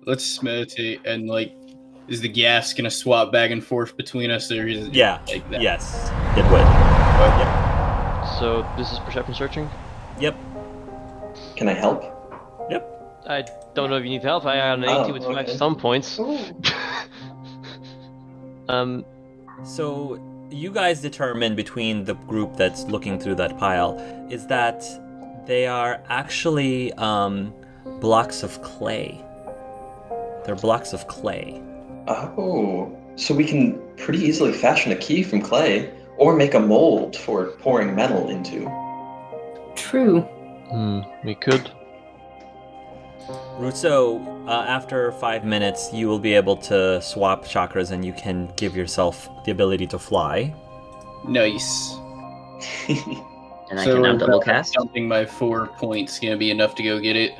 let's meditate and is the gas gonna swap back and forth between us, or is it like that? Yes, it would. Okay. Yep. So this is perception searching? Yep. Can I help? Yep. I don't know if you need help. I got an 18 with 5 stun points. So you guys determine between the group that's looking through that pile is that they are actually blocks of clay. They're blocks of clay. Oh, so we can pretty easily fashion a key from clay, or make a mold for pouring metal into. True. We could. Russo, after 5 minutes, you will be able to swap chakras and you can give yourself the ability to fly. Nice. And I can now double cast. Dumping my 4 points gonna be enough to go get it.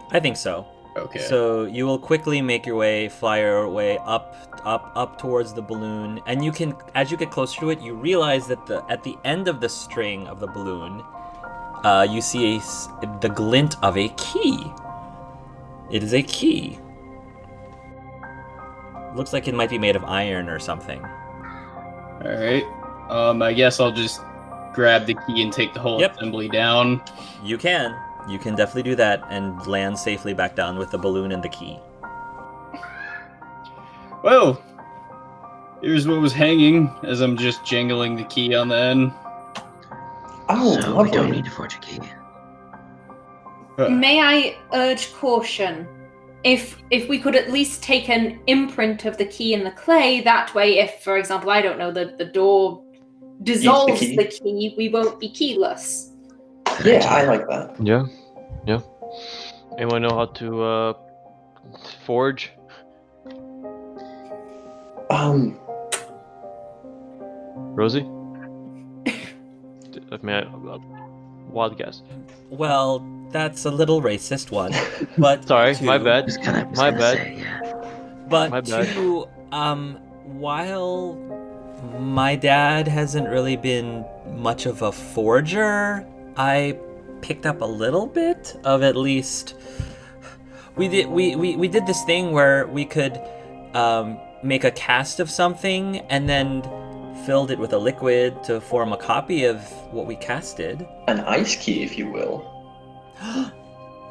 I think so. Okay. So you will quickly make your way, fly your way up towards the balloon, and you can, as you get closer to it, you realize that at the end of the string of the balloon, you see the glint of a key. It is a key. Looks like it might be made of iron or something. All right. I guess I'll just grab the key and take the whole assembly down. You can. You can definitely do that and land safely back down with the balloon and the key. Well, here's what was hanging as I'm just jangling the key on the end. Oh, so lovely. we don't need to forge a key. May I urge caution? If we could at least take an imprint of the key in the clay, that way, if, for example, I don't know, the door dissolves the key, we won't be keyless. Yeah, I like that. Yeah. Anyone know how to forge? Rosie? Wild guess. Well, that's a little racist one, but sorry, my bad. My bad. Say, yeah. But my bad. While my dad hasn't really been much of a forger, I picked up a little bit of at least. We did this thing where we could make a cast of something and then filled it with a liquid to form a copy of what we casted. An ice key, if you will.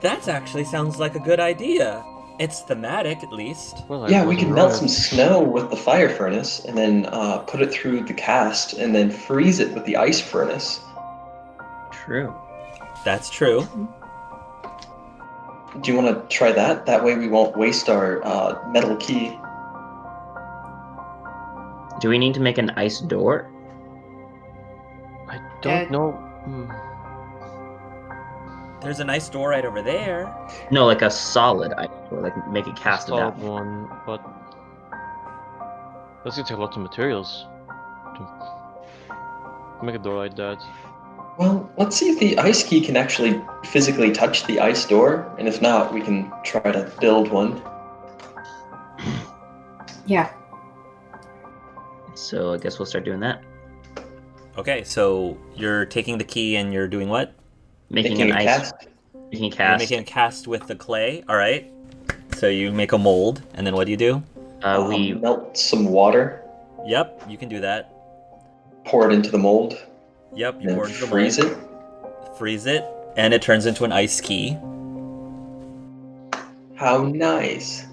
That actually sounds like a good idea. It's thematic, at least. Well, Yeah, we could melt some snow with the fire furnace and then put it through the cast and then freeze it with the ice furnace. True. That's true. Do you want to try that? That way we won't waste our metal key. Do we need to make an ice door? I don't know. There's a nice door right over there. No, like a solid ice door, like make a cast of that. One, but that's gonna take lots of materials to make a door like that. Well, let's see if the ice key can actually physically touch the ice door, and if not, we can try to build one. Yeah. So I guess we'll start doing that. Okay, so you're taking the key and you're doing what? Making an ice cast. Making a You're cast. making a cast with the clay. All right. So you make a mold, and then what do you do? We melt some water. Yep, you can do that. Pour it into the mold. Yep, you Then pour it into the freeze mold. it. Freeze it, and it turns into an ice key. How nice.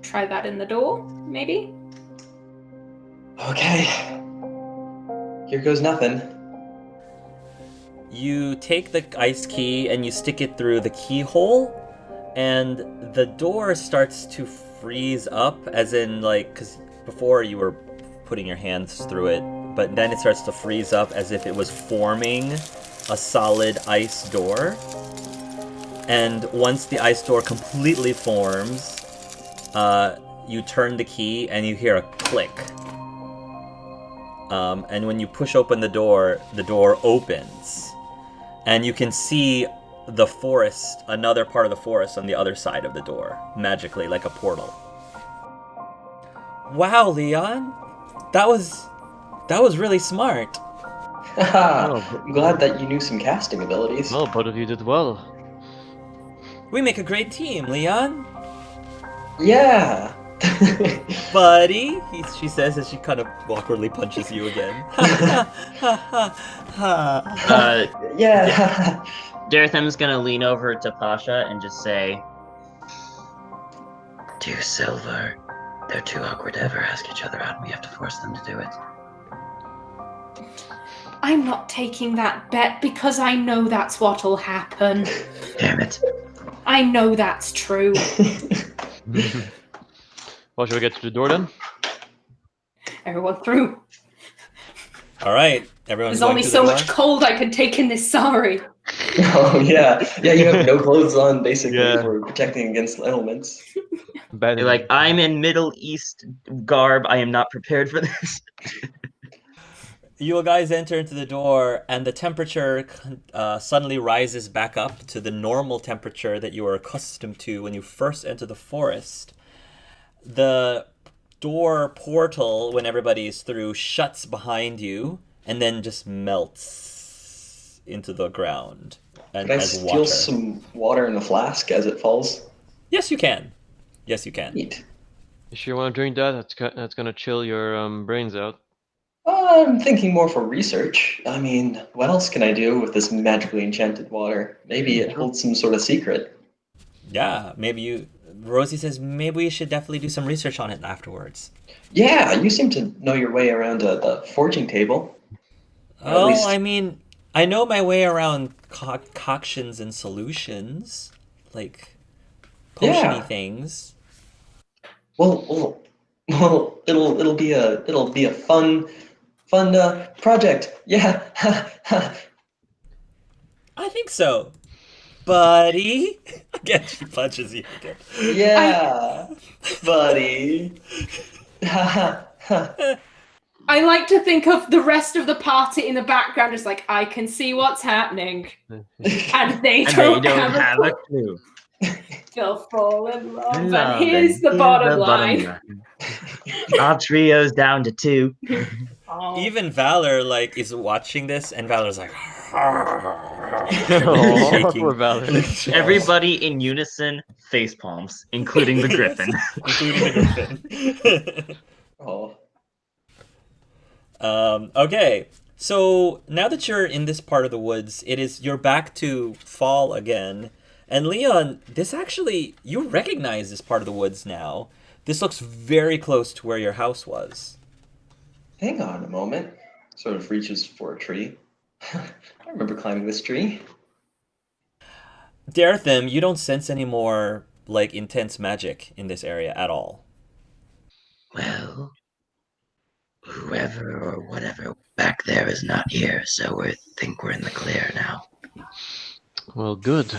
Try that in the door, maybe? Okay. Here goes nothing. You take the ice key and you stick it through the keyhole, and the door starts to freeze up, as in, like, because before you were putting your hands through it, but then it starts to freeze up as if it was forming a solid ice door. And once the ice door completely forms, you turn the key and you hear a click. And when you push open the door opens. And you can see the forest, another part of the forest on the other side of the door, magically, like a portal. Wow, Leon! That was really smart. Haha, I'm glad that you knew some casting abilities. Well, both of you did well. We make a great team, Leon. Yeah. Buddy, she says as she kind of awkwardly punches you again. Yeah. Daretham's gonna lean over to Pasha and just say, 2 silver. They're too awkward to ever ask each other out, and we have to force them to do it. I'm not taking that bet because I know that's what'll happen. Damn it. I know that's true. Well, should we get to the door then? Everyone through. All right, everyone's There's going only to so the much door? cold I can take in this sari. Oh yeah. Yeah, you have no clothes on basically Yeah. for protecting against elements. You're like, I'm in Middle East garb. I am not prepared for this. You guys enter into the door, and the temperature suddenly rises back up to the normal temperature that you were accustomed to when you first enter the forest. The door portal, when everybody is through, shuts behind you and then just melts into the ground and Can I as steal water. some water in a flask as it falls? Yes, you can. Yes, you can. Neat. You sure want to drink that? That's gonna chill your brains out. I'm thinking more for research. I mean, what else can I do with this magically enchanted water? Maybe it holds some sort of secret. Yeah, maybe you... Rosie says maybe we should definitely do some research on it afterwards. Yeah, you seem to know your way around the forging table. Or at least- I mean, I know my way around concoctions and solutions, like potion-y Yeah. things. Well, it'll be a fun project. Yeah. I think so. Buddy? Again, she punches you again. Yeah, buddy. I like to think of the rest of the party in the background as like, I can see what's happening. And they don't have a clue. They'll fall in love. Love, And here's the bottom line. Our trio's down to 2. Oh. Even Valor is watching this, and Valor's like, Oh, shaking. poor Valor. Everybody in unison, face palms, including the griffin. including the griffin. Oh. Okay, so now that you're in this part of the woods, you're back to fall again. And Leon, this actually, you recognize this part of the woods now. This looks very close to where your house was. Hang on a moment. Sort of reaches for a tree. I remember climbing this tree. Darethim, you don't sense any more intense magic in this area at all. Well, whoever or whatever back there is not here, so we think we're in the clear now. Well, good.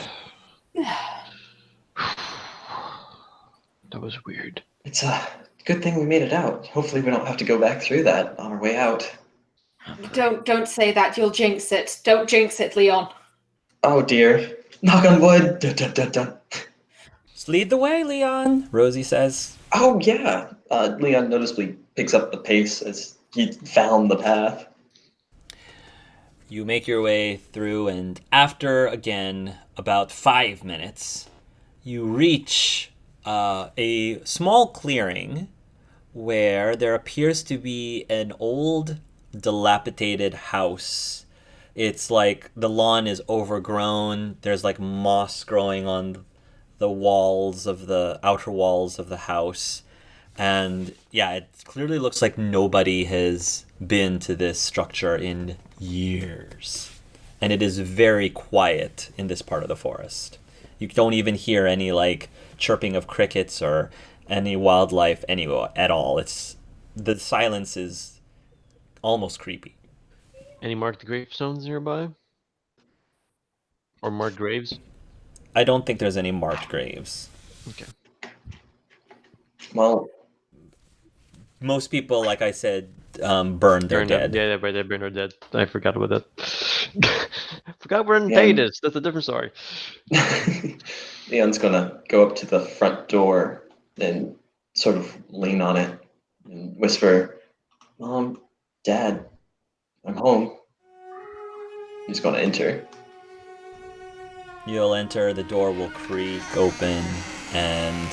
That was weird. It's a good thing we made it out. Hopefully we don't have to go back through that on our way out. Don't say that. You'll jinx it. Don't jinx it, Leon. Oh dear. Knock on wood. Dun, dun, dun, dun. Just lead the way, Leon, Rosie says. Oh yeah. Leon noticeably picks up the pace as he found the path. You make your way through, and after, again, about 5 minutes, you reach a small clearing where there appears to be an old, dilapidated house. It's like the lawn is overgrown. There's moss growing on the walls of the outer walls of the house. And yeah, it clearly looks like nobody has been to this structure in years. And it is very quiet in this part of the forest. You don't even hear any chirping of crickets or any wildlife anywhere at all. The silence is almost creepy. Any marked gravestones nearby? Or marked graves? I don't think there's any marked graves. Okay. Well, Most people, like I said, burn their dead. Yeah, they burn their dead. I forgot about that. Forgot we're in Yeah. Thetis. That's a different story. Leon's gonna go up to the front door and sort of lean on it and whisper, "Mom, Dad, I'm home." He's gonna enter. You'll enter, the door will creak open, and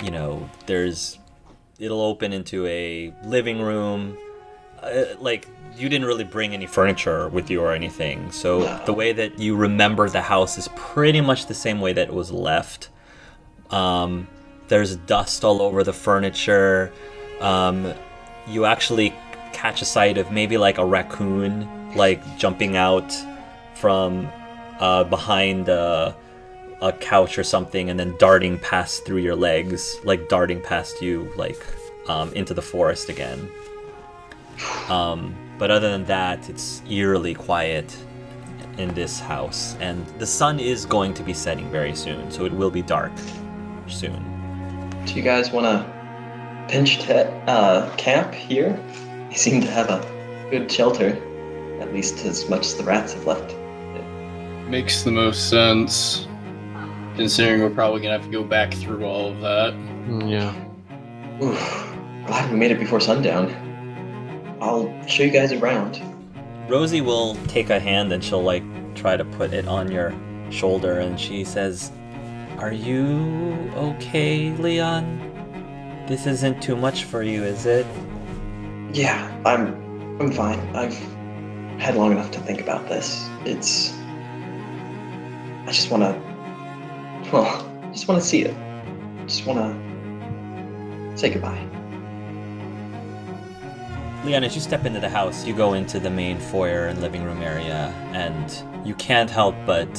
it'll open into a living room. Like, you didn't really bring any furniture with you or anything, so the way that you remember the house is pretty much the same way that it was left. There's dust all over the furniture. You actually catch a sight of maybe like a raccoon, like jumping out from behind a couch or something, and then darting past through your legs, like darting past you, like into the forest again. But other than that, it's eerily quiet in this house, and the sun is going to be setting very soon, so it will be dark soon. Do you guys want to pinch camp here? You seem to have a good shelter, at least as much as the rats have left. Makes the most sense, considering we're probably gonna have to go back through all of that. Yeah. Oof, glad we made it before sundown. I'll show you guys around. Rosie will take a hand and she'll like try to put it on your shoulder, and she says, "Are you okay, Leon? This isn't too much for you, is it?" Yeah, I'm fine. I've had long enough to think about this. I just want to see it. Just want to say goodbye. Leon, as you step into the house, you go into the main foyer and living room area, and you can't help but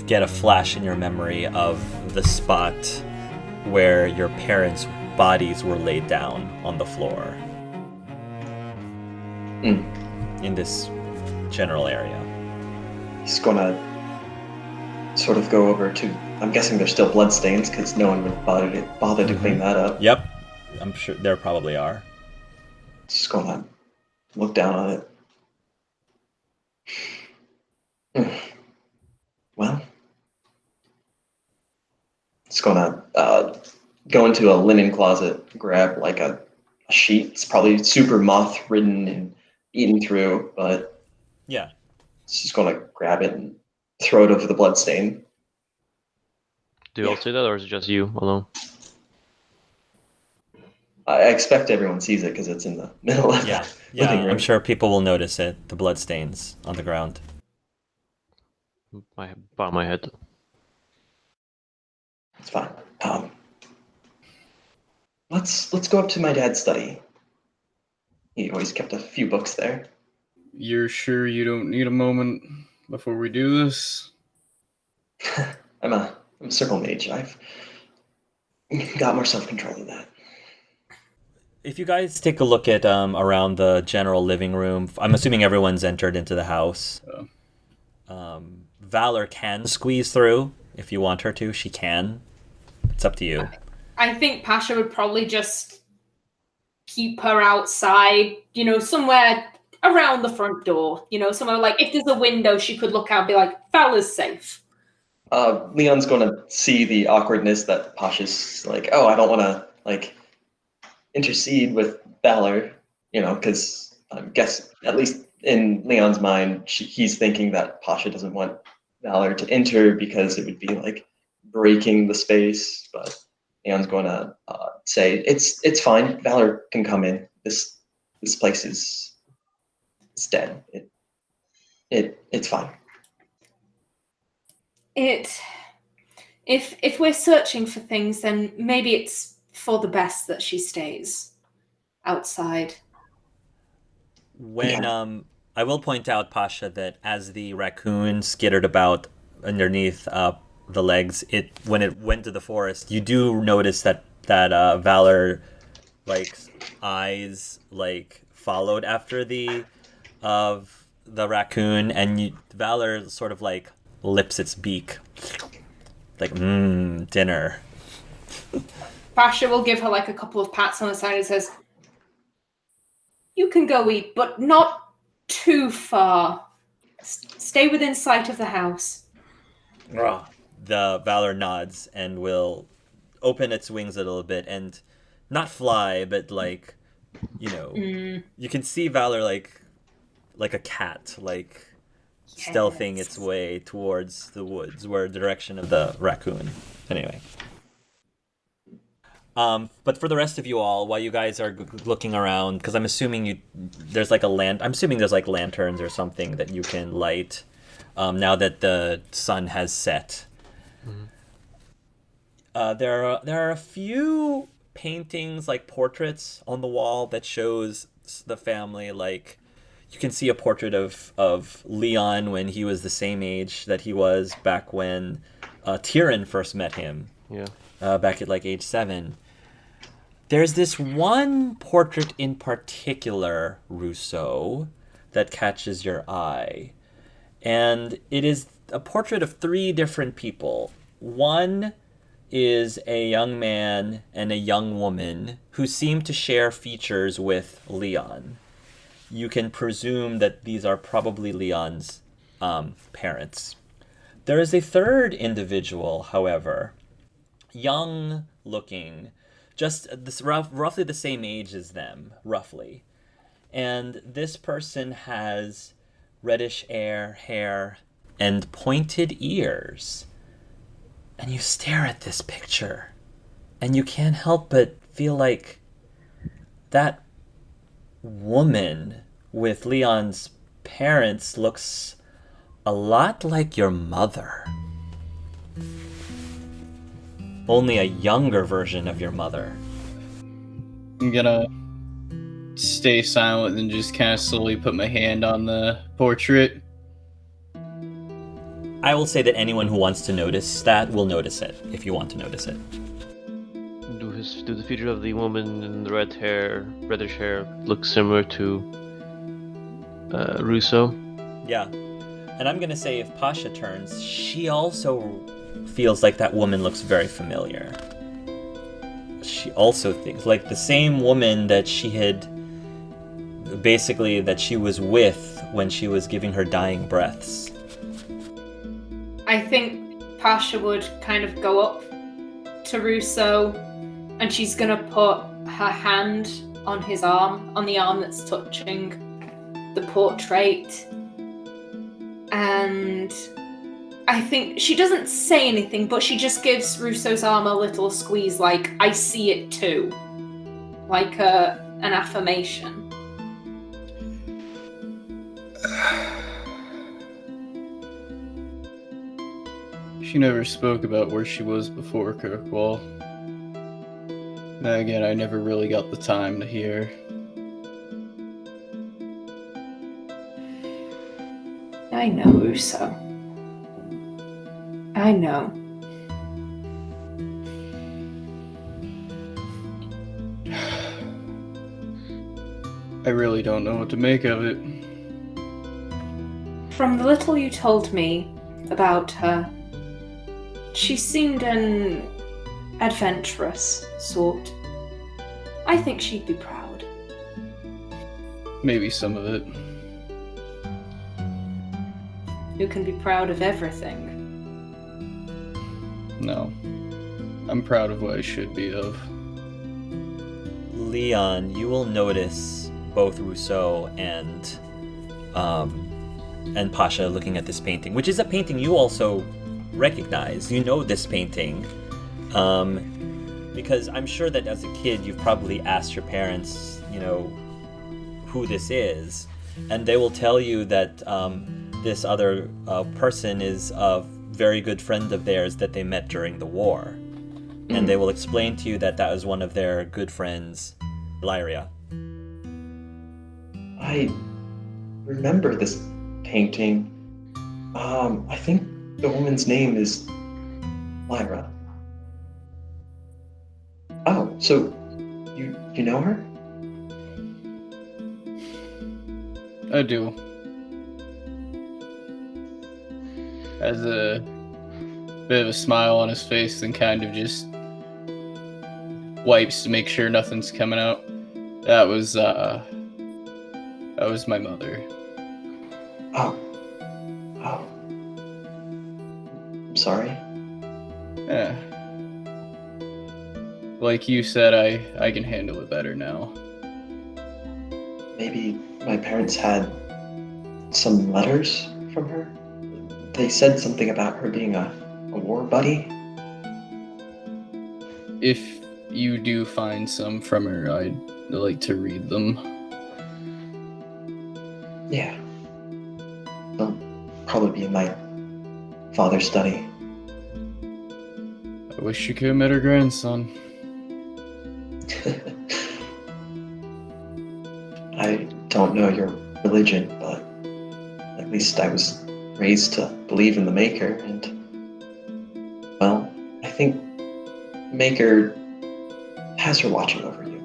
get a flash in your memory of the spot where your parents' bodies were laid down on the floor. In this general area. He's gonna sort of go over to... I'm guessing there's still bloodstains, because no one would bother to clean that up. Yep. I'm sure there probably are. Just gonna look down on it. Well, it's gonna go into a linen closet, grab like a sheet. It's probably super moth-ridden and eaten through, but yeah, it's just gonna grab it and throw it over the bloodstain. Do you all see that, or is it just you alone? I expect everyone sees it because it's in the middle of the living room. I'm sure people will notice it. The bloodstains on the ground. I bow my head. It's fine. Let's go up to my dad's study. He always kept a few books there. You're sure you don't need a moment before we do this? I'm a circle mage. I've got more self-control than that. If you guys take a look at around the general living room, I'm assuming everyone's entered into the house. Valor can squeeze through if you want her to. She can. It's up to you. I think Pasha would probably just keep her outside, somewhere around the front door. Somewhere like if there's a window she could look out and be like, Valor's safe. Leon's going to see the awkwardness that Pasha's like, oh, I don't want to intercede with Valor, because I guess at least in Leon's mind, he's thinking that Pasha doesn't want Valor to enter because it would be like breaking the space. But Leon's going to say it's fine. Valor can come in. This place is dead. It's fine. If we're searching for things, then maybe it's for the best that she stays outside. When I will point out, Pasha, that as the raccoon skittered about underneath the legs, when it went to the forest, you do notice that Valor eyes followed after the raccoon, and Valor sort of lips its beak, dinner. Pasha will give her a couple of pats on the side and says, "You can go eat, but not too far. Stay within sight of the house." The Valor nods and will open its wings a little bit and not fly, but you can see Valor like a cat, stealthing its way towards the woods, where the direction of the raccoon. Anyway. But for the rest of you all, while you guys are looking around, because I'm assuming there's like lanterns or something that you can light now that the sun has set. There are a few paintings, like portraits on the wall that shows the family. Like you can see a portrait of Leon when he was the same age that he was back when Tyrion first met him. Yeah. Back at like age 7. There's this one portrait in particular, Rousseau, that catches your eye. And it is a portrait of 3 different people. One is a young man and a young woman who seem to share features with Leon. You can presume that these are probably Leon's parents. There is a third individual, however, young looking, just roughly the same age as them, roughly. And this person has reddish hair and pointed ears. And you stare at this picture, and you can't help but feel like that woman with Leon's parents looks a lot like your mother. Only a younger version of your mother. I'm gonna stay silent and just kind of slowly put my hand on the portrait. I will say that anyone who wants to notice that will notice it, if you want to notice it. Do the feature of the woman in the reddish hair, look similar to Rousseau? Yeah. And I'm gonna say if Pasha turns, she also feels like that woman looks very familiar. She also thinks like the same woman that she was with when she was giving her dying breaths. I think Pasha would kind of go up to Rousseau, and she's gonna put her hand on his arm, on the arm that's touching the portrait. And I think she doesn't say anything, but she just gives Rousseau's arm a little squeeze, like, I see it too. Like an affirmation. She never spoke about where she was before Kirkwall. Now again, I never really got the time to hear. I know, Rousseau. I know. I really don't know what to make of it. From the little you told me about her, she seemed an adventurous sort. I think she'd be proud. Maybe some of it. You can be proud of everything. No. I'm proud of what I should be of. Leon, you will notice both Rousseau and Pasha looking at this painting, which is a painting you also recognize. You know this painting. Because I'm sure that as a kid you've probably asked your parents, who this is, and they will tell you that this other person is a very good friend of theirs that they met during the war. And they will explain to you that was one of their good friends, Lyria. I remember this painting. I think the woman's name is Lyra. Oh, so you know her? I do. Has a bit of a smile on his face, then kind of just wipes to make sure nothing's coming out. That was my mother. Oh. I'm sorry. Yeah. Like you said, I can handle it better now. Maybe my parents had some letters from her? They said something about her being a war buddy? If you do find some from her, I'd like to read them. Yeah. They'll probably be in my father's study. I wish you could have met her grandson. I don't know your religion, but at least I was raised to believe in the Maker, and, well, I think Maker has her watching over you.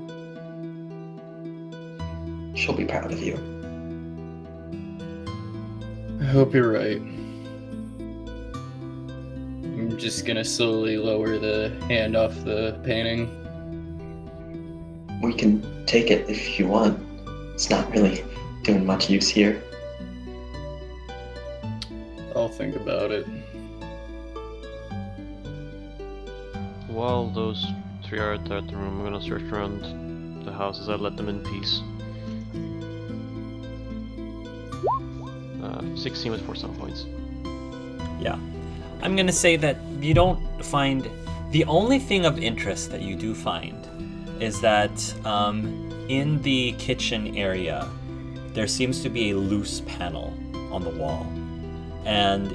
She'll be proud of you. I hope you're right. I'm just gonna slowly lower the hand off the painting. We can take it if you want. It's not really doing much use here. I'll think about it. While those three are at the room, I'm gonna search around the house as I let them in peace. 16 with 4 sound points. Yeah. I'm gonna say that you don't find... The only thing of interest that you do find is that in the kitchen area, there seems to be a loose panel on the wall. And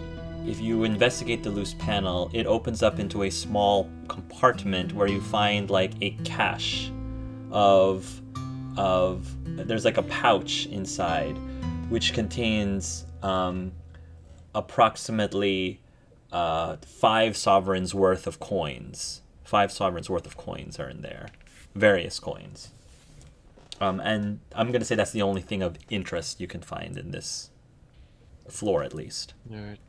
if you investigate the loose panel, it opens up into a small compartment where you find like a cache of there's like a pouch inside which contains approximately 5 sovereigns worth of coins. 5 sovereigns worth of coins are in there. Various coins. And I'm going to say that's the only thing of interest you can find in this floor, at least. Alright.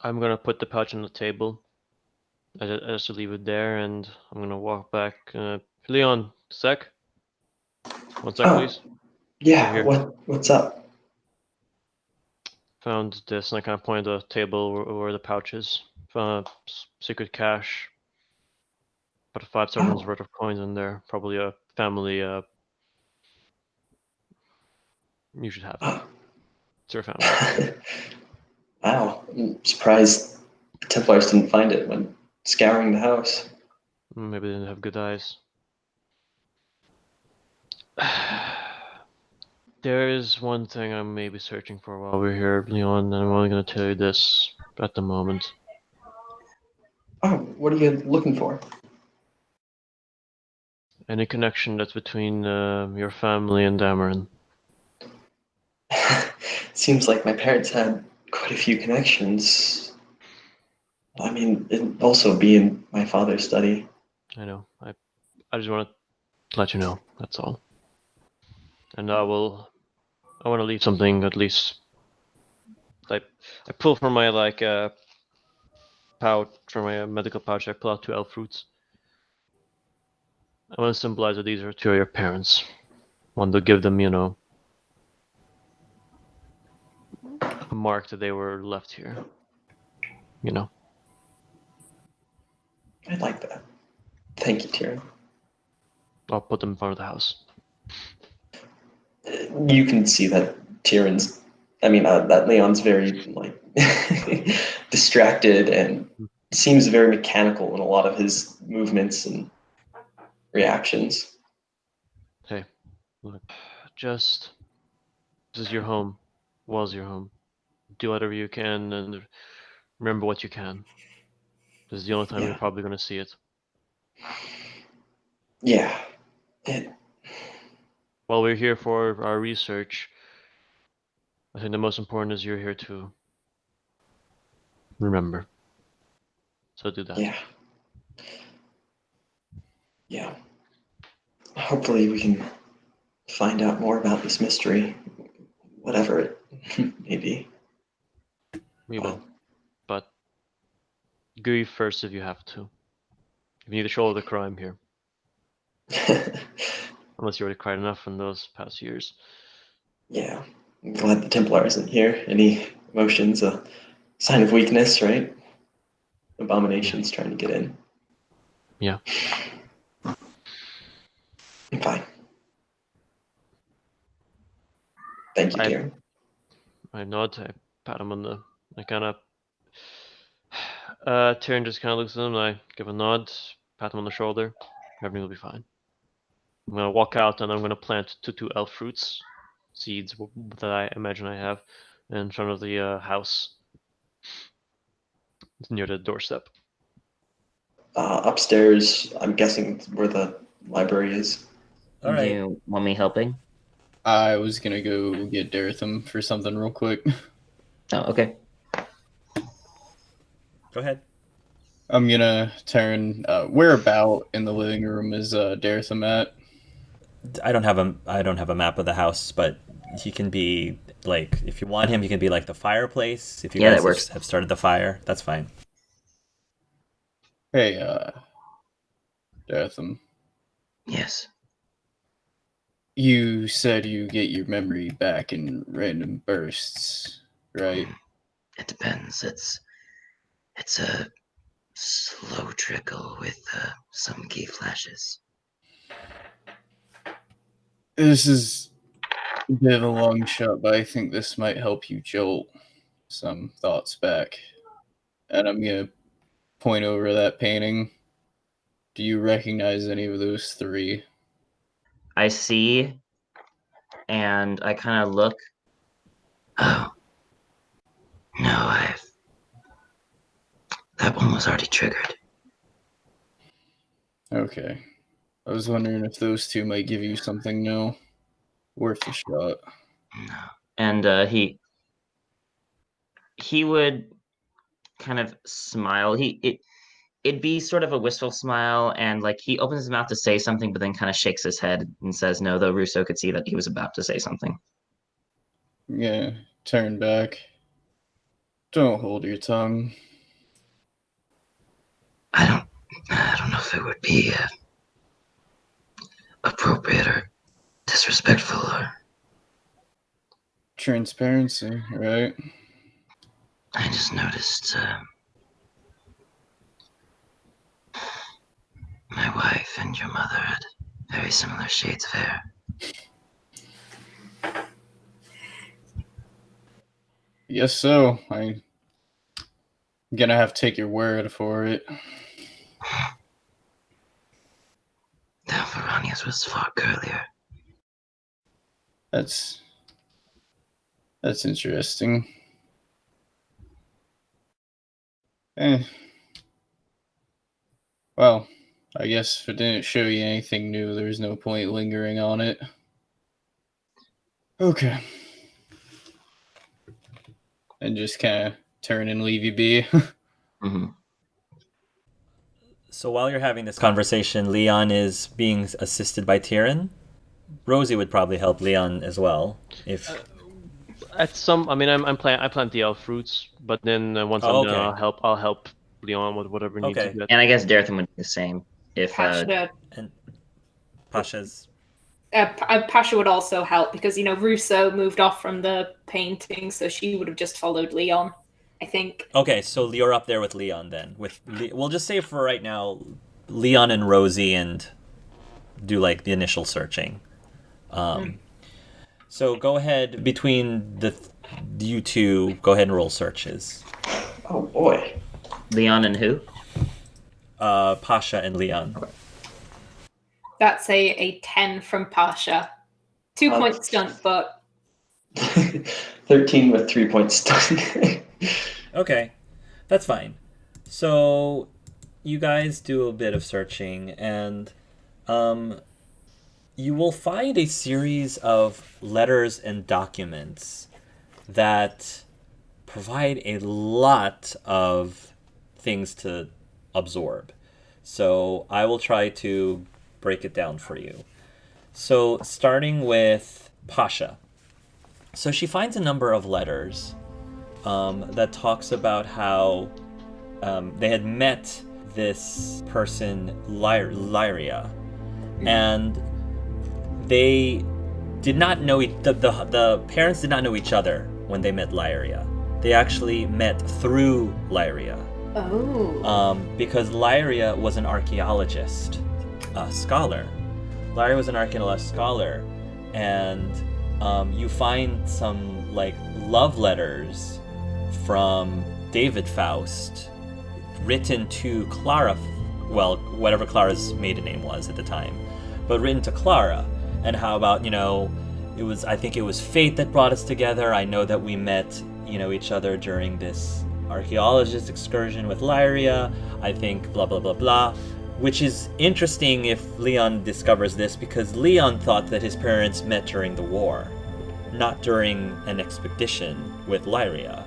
I'm gonna put the pouch on the table. I just leave it there, and I'm gonna walk back. Leon, sec? 1 sec, please. Yeah, Here. what's up? Found this, and I kind of pointed the table where the pouch is. Found a secret cache. About 5 sovereigns worth of coins in there. Probably a family. You should have it. It's your family. Wow, I'm surprised the Templars didn't find it when scouring the house. Maybe they didn't have good eyes. There is one thing I may be searching for while we're here, Leon, and I'm only going to tell you this at the moment. Oh, what are you looking for? Any connection that's between your family and Dameron? Seems like my parents had quite a few connections. I mean, it'd also be in my father's study. I know. I just want to let you know. That's all. And I want to leave something at least. I pull from my pouch, from my medical pouch. I pull out 2 elf fruits. I want to symbolize that these are 2 of your parents. Want to give them, a mark that they were left here. I'd like that. Thank you, Tyrion. I'll put them in front of the house. You can see that that Leon's very, distracted and seems very mechanical in a lot of his movements and reactions. Hey, look, this is your home. Was your home. Do whatever you can and remember what you can. This is the only time Yeah. you're probably going to see it. Yeah. While we're here for our research, I think the most important is you're here to remember. So do that. Yeah. Yeah. Hopefully we can find out more about this mystery, whatever it may be. We will. But grieve first if you have to. If you need to shoulder the crime here. Unless you already cried enough in those past years. Yeah. I'm glad the Templar isn't here. Any emotions, a sign of weakness, right? Abomination's trying to get in. Yeah. I'm fine. Thank you, dear. I nod, I pat him on the... I kind of... Tyrion just kind of looks at him, and I give a nod, pat him on the shoulder. Everything will be fine. I'm gonna walk out and I'm gonna plant two elf fruits, seeds that I imagine I have, in front of the house near the doorstep. Upstairs, I'm guessing where the library is. All Do right. you want me helping? I was gonna go get Daretham for something real quick. Oh, okay. Go ahead. I'm gonna turn. Whereabout in the living room is Daretham at? I don't have a map of the house, but he can be like, if you want him, he can be like the fireplace. If you Yeah, guys that works. have started the fire, that's fine. Hey, Daretham. Yes. You said you get your memory back in random bursts, right? It depends. It's a slow trickle with some key flashes. This is a bit of a long shot, but I think this might help you jolt some thoughts back. And I'm gonna point over that painting. Do you recognize any of those three? I see, and I kind of look. Oh. No, that one was already triggered. Okay. I was wondering if those two might give you something new. Worth a shot. No. And he would kind of smile. It'd be sort of a wistful smile, and like he opens his mouth to say something, but then kind of shakes his head and says no, though Russo could see that he was about to say something. Yeah, turn back. Don't hold your tongue. I don't know if it would be appropriate or disrespectful or. Transparency, right? I just noticed my wife and your mother had very similar shades of hair. Yes, so. I'm gonna have to take your word for it. Now Veronia's was far curlier. That's interesting. Well, I guess if it didn't show you anything new, there's no point lingering on it. Okay. And just kind of turn and leave you be. Mm-hmm. So while you're having this conversation, Leon is being assisted by Tyrion. Rosie would probably help Leon as well if. I plant the elf fruits, but then once I'm done, I'll help Leon with whatever needs to get. And I guess Daretham would do the same if. Pasha, and Pasha's. Pasha would also help because Russo moved off from the painting, so she would have just followed Leon, I think. Okay, so you're up there with Leon then. We'll just say for right now, Leon and Rosie, and do like the initial searching. So go ahead between you two. Go ahead and roll searches. Oh boy. Leon and who? Pasha and Leon. Okay. That's a 10 from Pasha. 2-point stunt, but 13 with 3-point stunt. Okay, that's fine. So you guys do a bit of searching, and you will find a series of letters and documents that provide a lot of things to absorb. So I will try to break it down for you. So starting with Pasha. So she finds a number of letters that talks about how they had met this person, Lyria, and they did not know the parents did not know each other when they met Lyria. They actually met through Lyria. Oh. Because Lyria was an archaeologist, a scholar. Lyria was an archaeologist scholar, and you find some like love letters from David Faust written to Clara well, whatever Clara's maiden name was at the time, but written to Clara, and how about, I think it was fate that brought us together. I know that we met, each other during this archaeologist excursion with Lyria. I think blah, blah, blah, blah. Which is interesting if Leon discovers this, because Leon thought that his parents met during the war, not during an expedition with Lyria.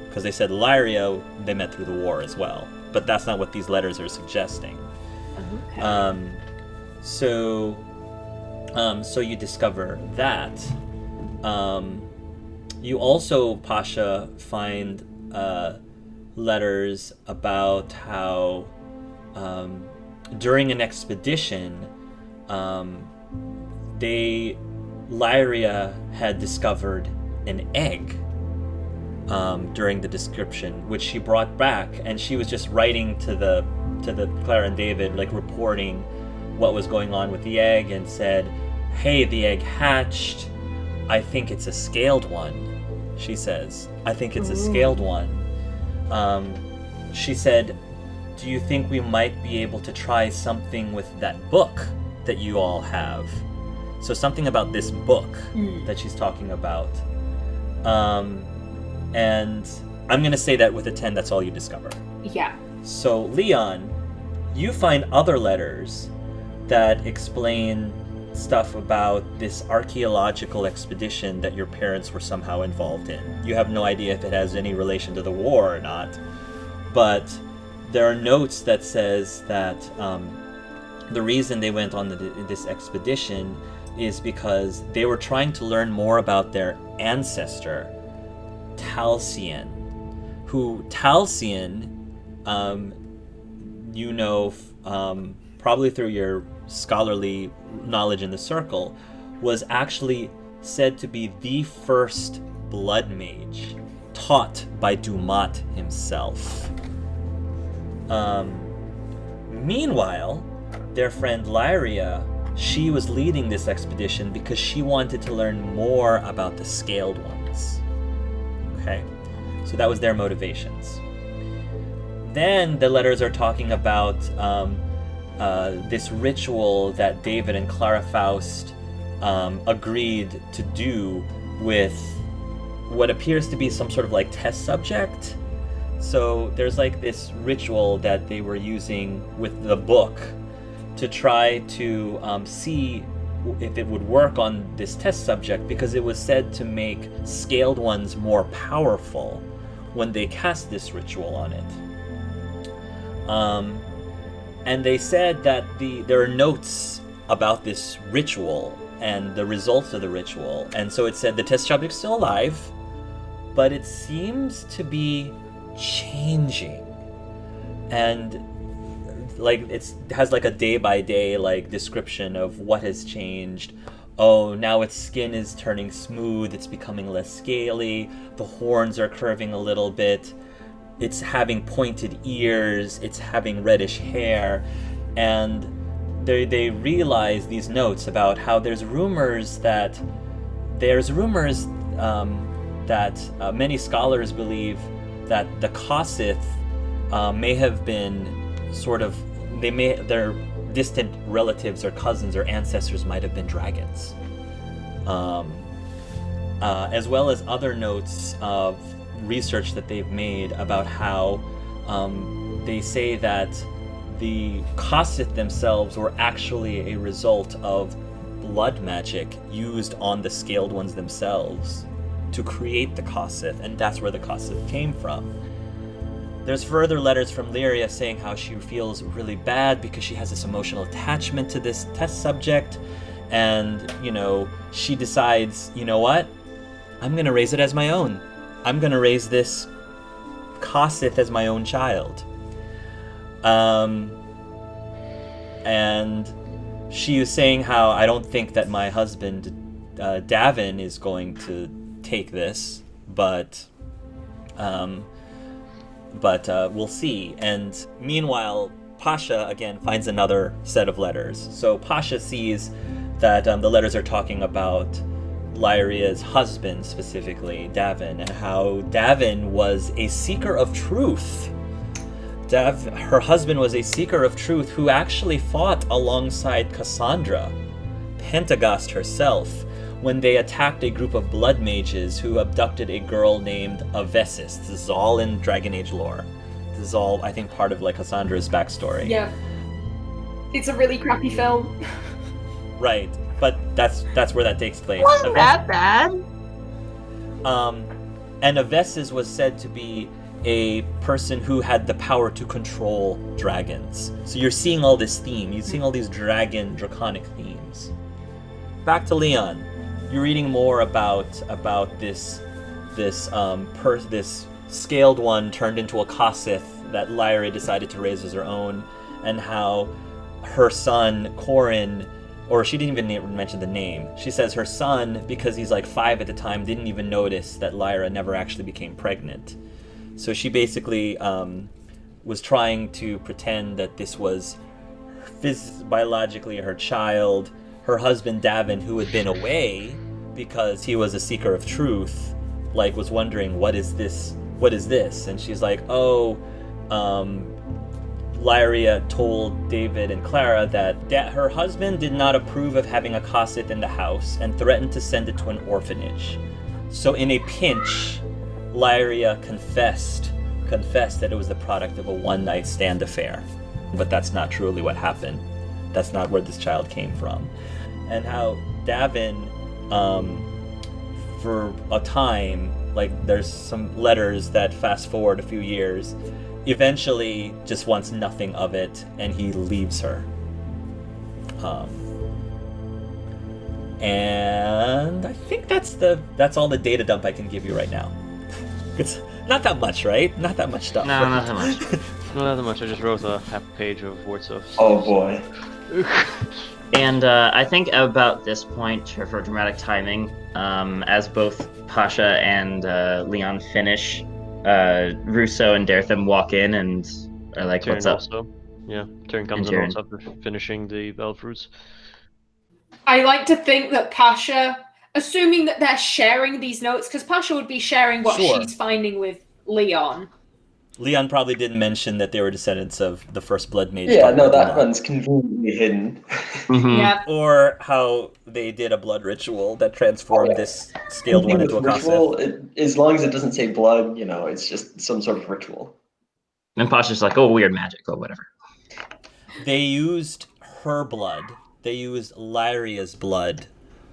Because they said Lyria, they met through the war as well. But that's not what these letters are suggesting. Okay. So you discover that. You also, Pasha, find letters about how during an expedition, Lyria had discovered an egg during the description, which she brought back, and she was just writing to the Clara and David, like reporting what was going on with the egg, and said, "Hey, the egg hatched. I think it's a scaled one." She says, "I think it's a scaled one." She said, "Do you think we might be able to try something with that book that you all have?" So something about this book that she's talking about. And I'm going to say that with a 10, that's all you discover. Yeah. So, Leon, you find other letters that explain stuff about this archaeological expedition that your parents were somehow involved in. You have no idea if it has any relation to the war or not, but there are notes that says that the reason they went on this expedition is because they were trying to learn more about their ancestor, Talcian, probably through your scholarly knowledge in the circle, was actually said to be the first blood mage, taught by Dumat himself. Meanwhile, their friend Lyria, she was leading this expedition because she wanted to learn more about the scaled ones. Okay, so that was their motivations. Then the letters are talking about this ritual that David and Clara Faust agreed to do with what appears to be some sort of like test subject. So there's like this ritual that they were using with the book to try to see if it would work on this test subject, because it was said to make scaled ones more powerful when they cast this ritual on it. And they said that there are notes about this ritual and the results of the ritual. And so it said the test subject's still alive, but it seems to be changing. And like it has like a day by day like description of what has changed. Oh, now its skin is turning smooth, it's becoming less scaly, the horns are curving a little bit, it's having pointed ears, it's having reddish hair. And they realize these notes about how there's rumors that many scholars believe that the Kossith may have been sort of, their distant relatives or cousins or ancestors might have been dragons. As well as other notes of research that they've made about how they say that the Kossith themselves were actually a result of blood magic used on the scaled ones themselves to create the Kossith, and that's where the Kossith came from. There's further letters from Lyria saying how she feels really bad because she has this emotional attachment to this test subject, and, she decides, you know what? I'm going to raise it as my own. I'm going to raise this Kossith as my own child. And she was saying how I don't think that my husband, Davin, is going to take this, but we'll see. And meanwhile, Pasha again finds another set of letters. So Pasha sees that the letters are talking about Lyria's husband, specifically Davin, and how Davin was a seeker of truth, her husband was a seeker of truth who actually fought alongside Cassandra, Pentagast herself, when they attacked a group of blood mages who abducted a girl named Avesis. This is all in Dragon Age lore. This is all, I think, part of like Cassandra's backstory. Yeah. It's a really crappy film. Right, but that's where that takes place. Wasn't that bad? And Avesis was said to be a person who had the power to control dragons. So you're seeing all this theme. You're seeing all these draconic themes. Back to Leon. You're reading more about this scaled one turned into a Kossith that Lyra decided to raise as her own, and how her son Corin, or she didn't even mention the name. She says her son, because he's like 5 at the time, didn't even notice that Lyra never actually became pregnant. So she basically was trying to pretend that this was biologically her child. Her husband Davin, who had been away because he was a seeker of truth, like was wondering, what is this? And she's like, Lyria told David and Clara that her husband did not approve of having a Kossith in the house and threatened to send it to an orphanage. So in a pinch, Lyria confessed that it was the product of a one-night stand affair. But that's not truly what happened. That's not where this child came from. And how Davin, for a time, like there's some letters that fast forward a few years, eventually just wants nothing of it, and he leaves her. And I think that's all the data dump I can give you right now. It's not that much, right? Not that much stuff. No, not that much. Not that much. I just wrote a half page of words of. Oh boy. And I think about this point, for dramatic timing, as both Pasha and Leon finish, Russo and Dartham walk in and are like, Tyrion "What's up?" also. Yeah, Tyrion comes And in Tyrion. also after finishing the bell fruits. I like to think that Pasha, assuming that they're sharing these notes, because Pasha would be sharing what Sure. she's finding with Leon. Leon probably didn't mention that they were descendants of the first blood mage. Yeah, no, that Dog. one's conveniently hidden. Mhm. Yeah. Or how they did a blood ritual that transformed this scaled one into a ritual, Kossith. as long as it doesn't say blood, it's just some sort of ritual. And Pasha's like, "Oh, weird magic, or whatever." They used her blood. They used Lyria's blood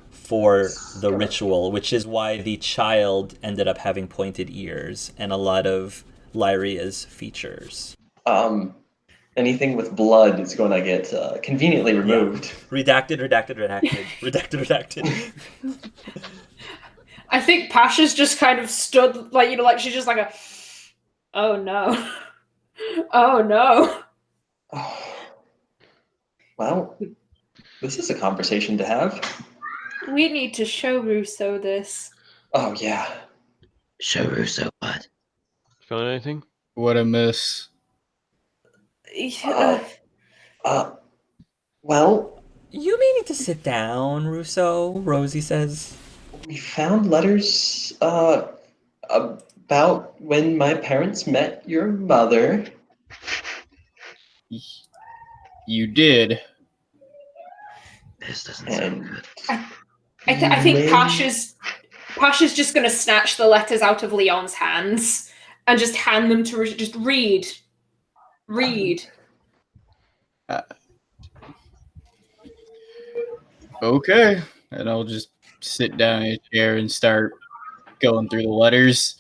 for the ritual, which is why the child ended up having pointed ears and a lot of Lyria's features. Anything with blood is going to get conveniently removed. Redacted. I think Pasha's just kind of stood, like she's just like oh no. Oh no. Oh. Well, this is a conversation to have. We need to show Russo this. Oh, yeah. Show Russo what? Found anything? What a miss. Well, You may need to sit down, Russo, Rosie says. we found letters about when my parents met your mother. You did. This doesn't sound And good. I think Pasha's just going to snatch the letters out of Leon's hands and just hand them to just read. Okay. And I'll just sit down in a chair and start going through the letters.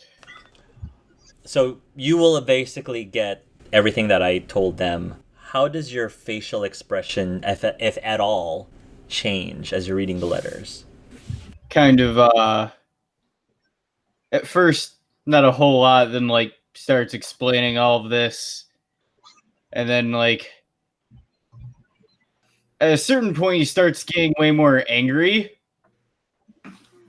So you will basically get everything that I told them. How does your facial expression, if at all, change as you're reading the letters? Kind of, at first, not a whole lot, then, starts explaining all of this. And then, at a certain point, he starts getting way more angry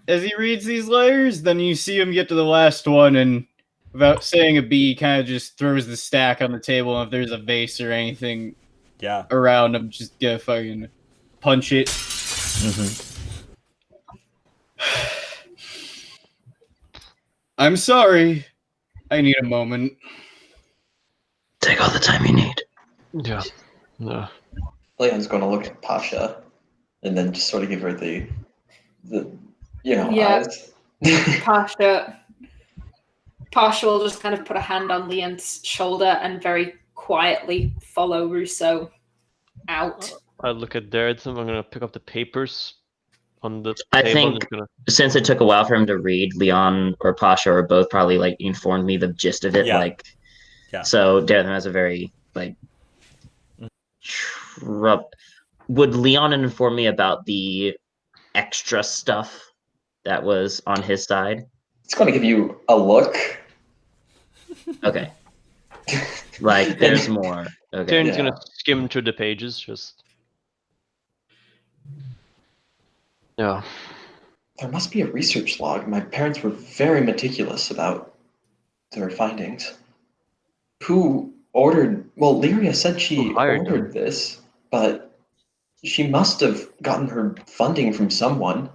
as he reads these letters. Then you see him get to the last one, and without saying a B, he kind of just throws the stack on the table, and if there's a vase or anything around him, just gonna fucking punch it. Mm-hmm. I'm sorry. I need a moment. Take all the time you need. Yeah. No. Leon's going to look at Pasha and then just sort of give her the Yeah. eyes. Pasha will just kind of put a hand on Leon's shoulder and very quietly follow Rousseau out. I look at Darren. I'm gonna pick up the papers on the I table. think since it took a while for him to read, Leon or Pasha or both probably like informed me the gist of it. Yeah. Like, Yeah. so Darren has a very like. Would Leon inform me about the extra stuff that was on his side? It's going to give you a look. Okay. Like, there's more. Okay. Darren's gonna skim through the pages, just. Yeah. There must be a research log. My parents were very meticulous about their findings. Who ordered? Well, Lyria said she Who hired ordered this, but she must have gotten her funding from someone.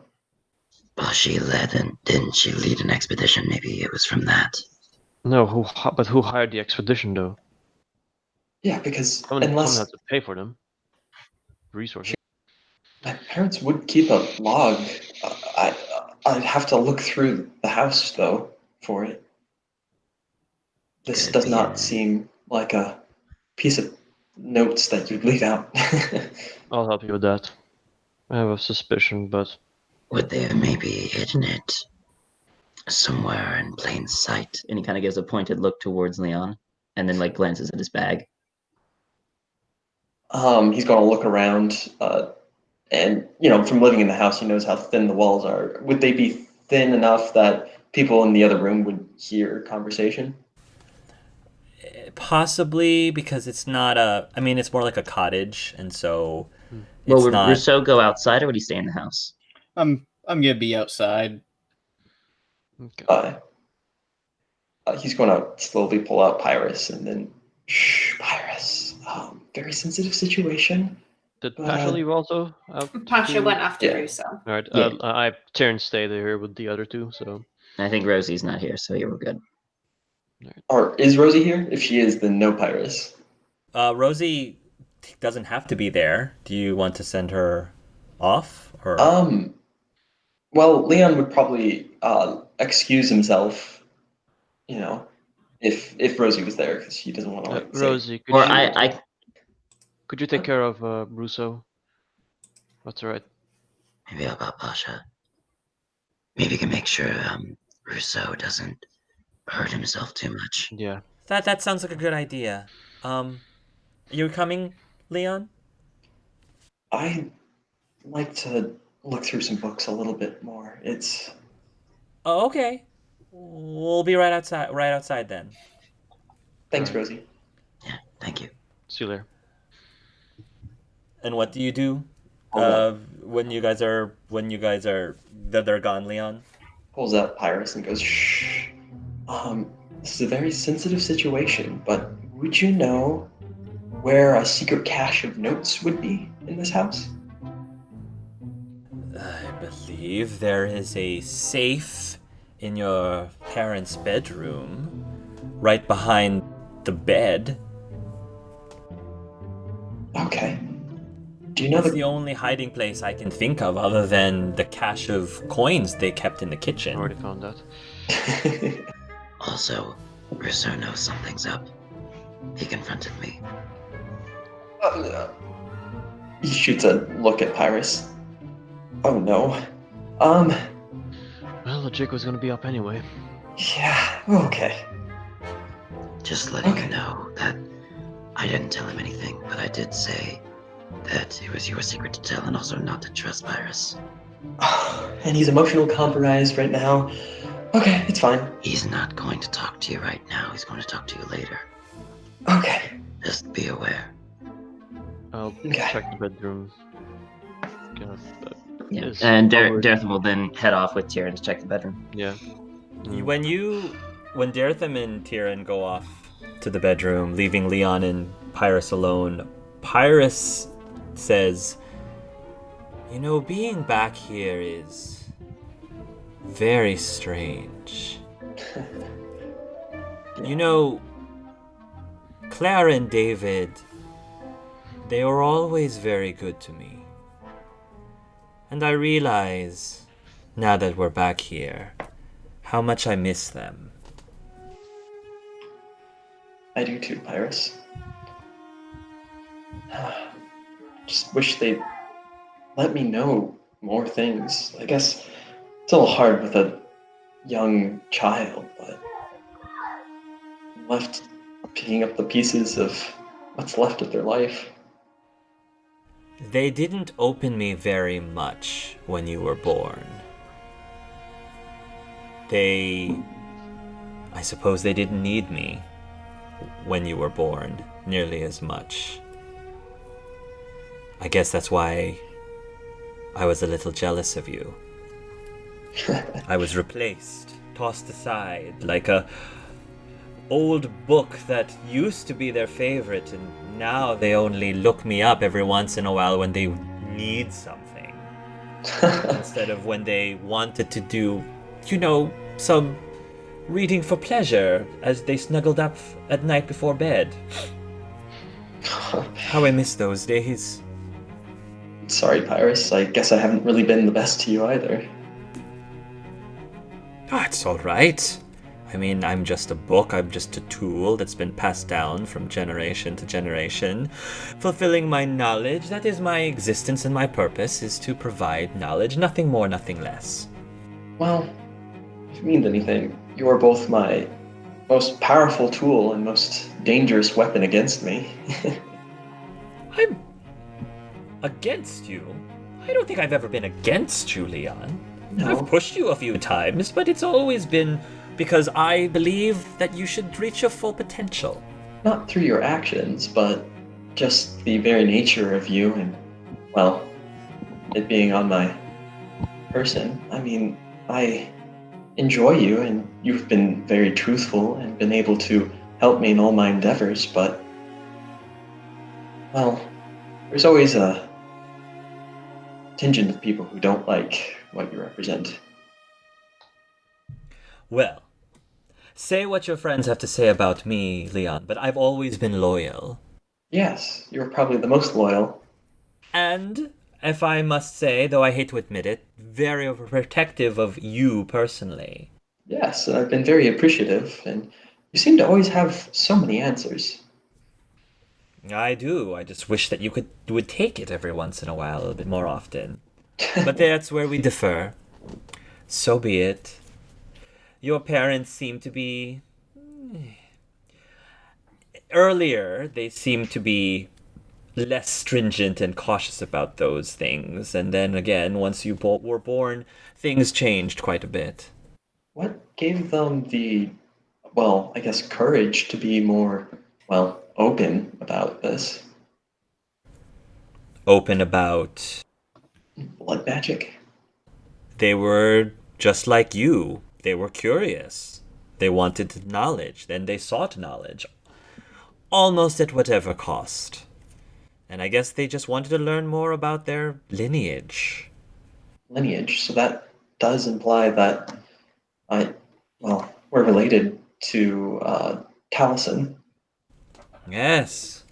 Well, didn't she lead an expedition? Maybe it was from that. No, but who hired the expedition though? Yeah, because Someone unless has to pay for them. Resources. my parents would keep a log, I'd have to look through the house though for it. This Could does be not in- seem like a piece of notes that you'd leave out. I'll help you with that. I have a suspicion, but Would they have maybe hidden it somewhere in plain sight? And he kind of gives a pointed look towards Leon, and then like glances at his bag. He's going to look around, and from living in the house, he knows how thin the walls are. Would they be thin enough that people in the other room would hear conversation? Possibly, because it's not it's more like a cottage, and so Well, it's would not. Rousseau go outside, or would he stay in the house? I'm gonna be outside. okay. He's going to slowly pull out Pyrus and then, shh, Pyrus. Very sensitive situation. Did Pasha leave also? Pasha went after Yeah. Rousseau. All right. Yeah. I Terrence stayed here with the other two, so. I think Rosie's not here, so yeah, we're good. Or is Rosie here? If she is, then no Pyrus. Rosie doesn't have to be there. Do you want to send her off, or? Well, Leon would probably excuse himself, if Rosie was there, because he doesn't want to say. Rosie, Or could you take care of Rousseau? That's all right. Maybe I'll help Pasha. Maybe you can make sure Rousseau doesn't hurt himself too much. Yeah. That sounds like a good idea. You coming, Leon? I'd like to look through some books a little bit more. It's Oh, okay. We'll be right outside. Right outside then. thanks, Alright. Rosie. Yeah, thank you. See you later. And what do you do when you guys are that they're gone, Leon? Pulls out Pyrus and goes, shh. This is a very sensitive situation, but would you know where a secret cache of notes would be in this house? I believe there is a safe in your parents' bedroom, right behind the bed. Okay. Do you know That's the only hiding place I can think of other than the cache of coins they kept in the I kitchen. already found that. Also, Rousseau knows something's up. He confronted me. He shoots a look at Pyrus. Oh no. Well, the jig was gonna be up anyway. Yeah, okay. Just letting Okay. you know that I didn't tell him anything, but I did say that it was your secret to tell and also not to trust Pyrus. And he's emotionally compromised right now. Okay, it's fine. He's not going to talk to you right now. He's going to talk to you later. Okay. Just be aware. I'll Okay. check the bedroom. Yeah. Yes, And forward. Dareth will then head off with Tyrion to check the bedroom. Yeah. When Daretham and Tyrion go off to the bedroom, leaving Leon and Pyrus alone, Pyrus says, being back here is very strange. Claire and David, they were always very good to me. And I realize, now that we're back here, how much I miss them. I do too, Pyrus. Just wish they'd let me know more things. I guess it's a little hard with a young child, but I'm left picking up the pieces of what's left of their life. They didn't open me very much when you were born. I suppose they didn't need me when you were born nearly as much. I guess that's why I was a little jealous of you. I was replaced, tossed aside, like a old book that used to be their favorite, and now they only look me up every once in a while when they need something. Instead of when they wanted to do, some reading for pleasure as they snuggled up at night before bed. How I miss those days. Sorry, Pyrus. I guess I haven't really been the best to you either. Oh, it's all right. I mean, I'm just a book. I'm just a tool that's been passed down from generation to generation, fulfilling my knowledge. That is my existence, and my purpose is to provide knowledge. Nothing more, nothing less. Well, if it means anything, you are both my most powerful tool and most dangerous weapon against me. I'm against you? I don't think I've ever been against you, Leon. No. I've pushed you a few times, but it's always been because I believe that you should reach your full potential. Not through your actions, but just the very nature of you and, well, it being on my person. I mean, I enjoy you, and you've been very truthful and been able to help me in all my endeavors, but, well, there's always a contingent of people who don't like what you represent. Well, say what your friends have to say about me, Leon, but I've always been loyal. Yes, you're probably the most loyal. And, if I must say, though I hate to admit it, very overprotective of you personally. Yes, and I've been very appreciative, and you seem to always have so many answers. I do. I just wish that you would take it every once in a while, a little bit more often. But that's where we differ. So be it. Your parents seem to be... Earlier, they seemed to be less stringent and cautious about those things. And then again, once you were born, things changed quite a bit. What gave them the, well, I guess courage to be more, well, open about this? Open about... Blood magic? They were just like you. They were curious. They wanted knowledge. Then they sought knowledge. Almost at whatever cost. And I guess they just wanted to learn more about their lineage. Lineage, so that does imply that we're related to Taliesin. Yes.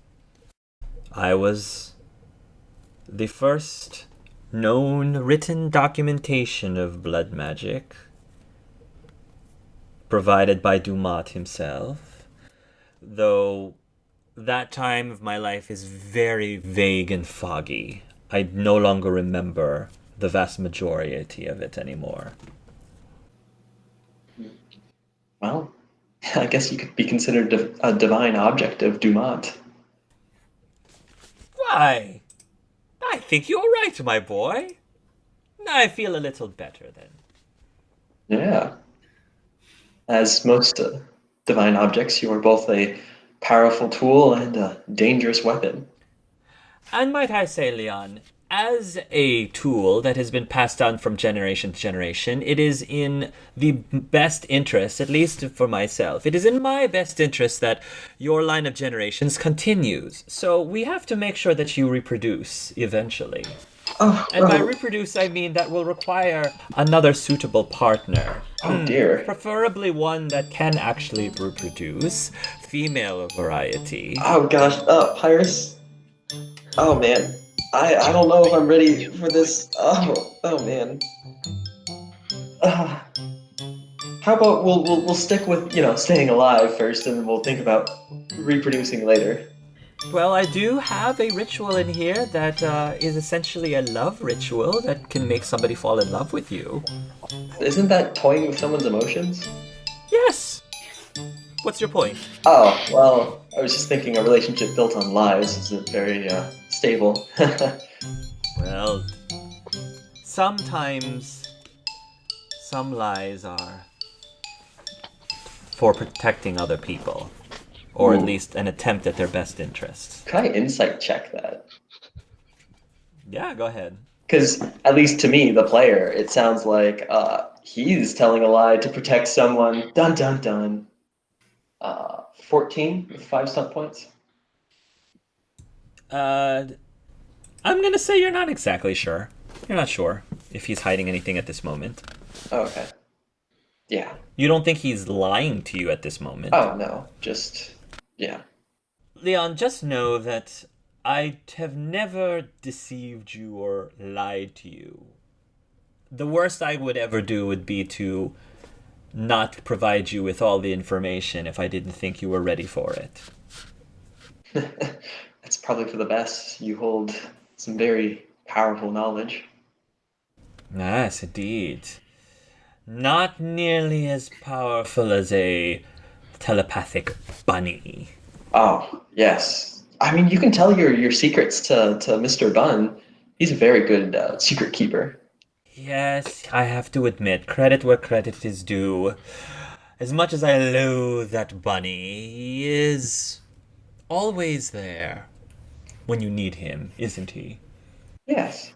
I was the first known written documentation of blood magic provided by Dumat himself, though that time of my life is very vague and foggy. I no longer remember the vast majority of it anymore. Well, I guess you could be considered a divine object of Dumat. Why? I think you're right, my boy. I feel a little better then. Yeah. As most divine objects, you are both a powerful tool and a dangerous weapon. And might I say, Leon, as a tool that has been passed down from generation to generation, it is in the best interest, at least for myself, it is in my best interest that your line of generations continues. So we have to make sure that you reproduce eventually. And by reproduce, I mean that will require another suitable partner. Oh dear. Preferably one that can actually reproduce, female variety. Oh gosh, Pyrus. Oh man, I don't know if I'm ready for this. Oh man. How about we'll stick with staying alive first, and then we'll think about reproducing later. Well, I do have a ritual in here that is essentially a love ritual that can make somebody fall in love with you. Isn't that toying with someone's emotions? Yes! What's your point? Oh, well, I was just thinking a relationship built on lies isn't very stable. Well, sometimes some lies are for protecting other people, or at least an attempt at their best interests. Can I insight check that? Yeah, go ahead. Because, at least to me, the player, it sounds like he's telling a lie to protect someone. Dun dun dun. 14 with 5 stunt points. I'm gonna say you're not exactly sure. You're not sure if he's hiding anything at this moment. Oh, okay. Yeah. You don't think he's lying to you at this moment? Oh, no. Just, yeah. Leon, just know that I have never deceived you or lied to you. The worst I would ever do would be to not provide you with all the information if I didn't think you were ready for it. That's probably for the best. You hold some very powerful knowledge. Yes, indeed. Not nearly as powerful as a telepathic bunny. Oh, yes. I mean, you can tell your secrets to Mr. Bunn. He's a very good secret keeper. Yes, I have to admit, credit where credit is due. As much as I loathe that bunny, he is always there when you need him, isn't he? Yes.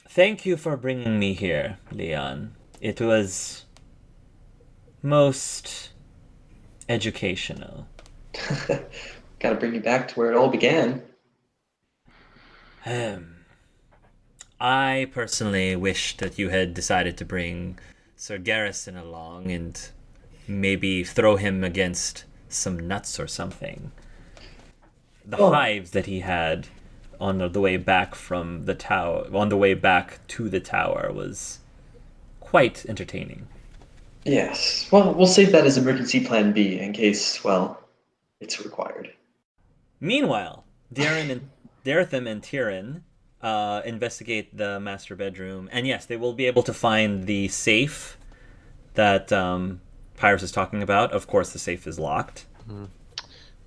Thank you for bringing me here, Leon. It was most educational. Gotta bring you back to where it all began. I personally wish that you had decided to bring Sir Garrison along and maybe throw him against some nuts or something. The hives that he had on the way back from the tower, on the way back to the tower, was quite entertaining. Yes. Well, we'll save that as emergency plan B in case, well, it's required. Meanwhile, Darren and Daretham and Tyrion investigate the master bedroom, and yes, they will be able to find the safe that Pyrus is talking about. Of course, the safe is locked.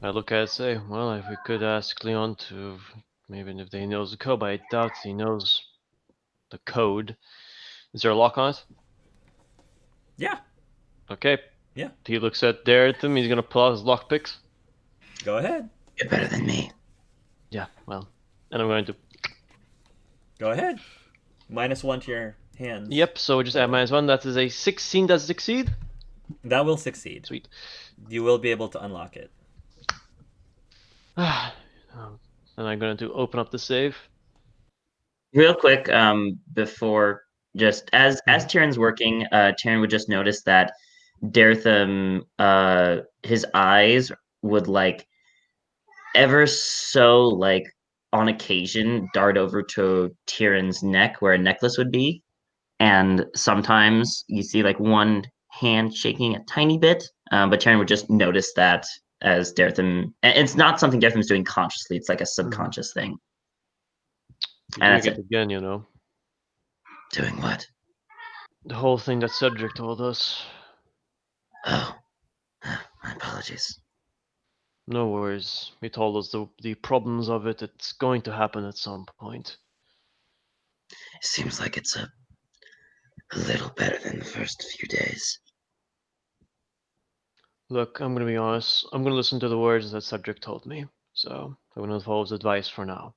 I look at it and say, well, if we could ask Leon to, maybe if he knows the code, but I doubt he knows the code. Is there a lock on it? Yeah. Okay. Yeah. He looks at Daretham, he's gonna pull out his lockpicks. Go ahead. You're better than me. Yeah, well, and I'm going to... Go ahead. -1 to your hands. Yep, so just add -1. That is a 16. Does it succeed? That will succeed. Sweet. You will be able to unlock it. And I'm going to open up the safe. Real quick, before just as Tyrion's working, Tyrion would just notice that Daretham, his eyes would like ever so like on occasion dart over to Tyrion's neck where a necklace would be, and sometimes you see like one hand shaking a tiny bit, but Tyrion would just notice that as Daretham, and it's not something Daretham's doing consciously, it's like a subconscious thing. You're And doing that's it again, you know. Doing what? The whole thing that Cedric told us. Oh, my apologies. No worries. He told us the problems of it. It's going to happen at some point. It seems like it's a little better than the first few days. Look, I'm going to be honest. I'm going to listen to the words that Cedric told me. So I'm going to follow his advice for now.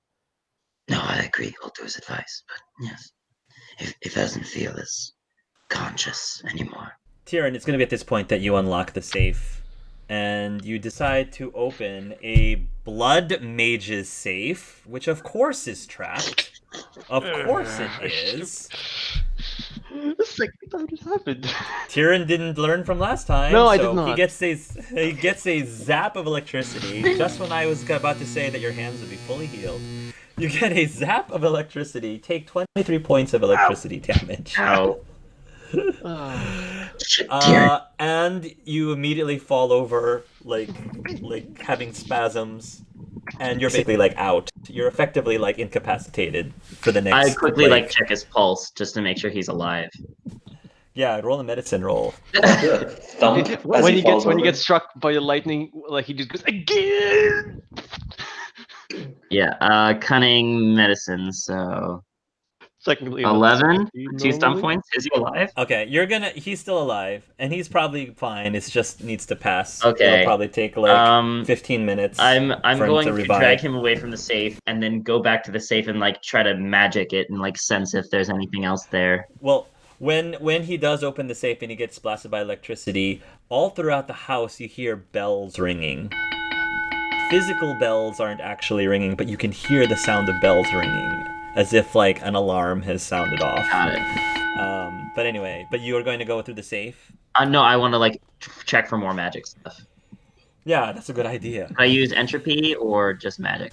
No, I agree. I'll do his advice, but yes, if it doesn't feel as conscious anymore. Tyrion, it's going to be at this point that you unlock the safe, and you decide to open a blood mage's safe, which of course is trapped. Of course it is. The second time it happened. Tyrion didn't learn from last time. No, I so did not. He gets a zap of electricity. Just when I was about to say that your hands would be fully healed, you get a zap of electricity. Take 23 points of electricity damage. Ow. Shit, Tyrion. And you immediately fall over, like having spasms, and you're basically like out. You're effectively like incapacitated for the next. I quickly like check his pulse just to make sure he's alive. Yeah, roll a medicine roll. Thump as when he you falls get when you over. get struck by the lightning, like he just goes again. Yeah, cunning medicine, so Technically, 11, 2 stun normally. points. Is he alive? Okay, he's still alive, and he's probably fine. It just needs to pass. Okay. It'll probably take like 15 minutes. I'm for him going to to revive. drag him away from the safe and then go back to the safe and like try to magic it and like sense if there's anything else there. Well, when he does open the safe and he gets blasted by electricity, all throughout the house you hear bells ringing. Physical bells aren't actually ringing, but you can hear the sound of bells ringing, as if like an alarm has sounded off. Got it. But anyway, you are going to go through the safe? No, I want to like check for more magic stuff. Yeah, that's a good idea. Can I use entropy or just magic?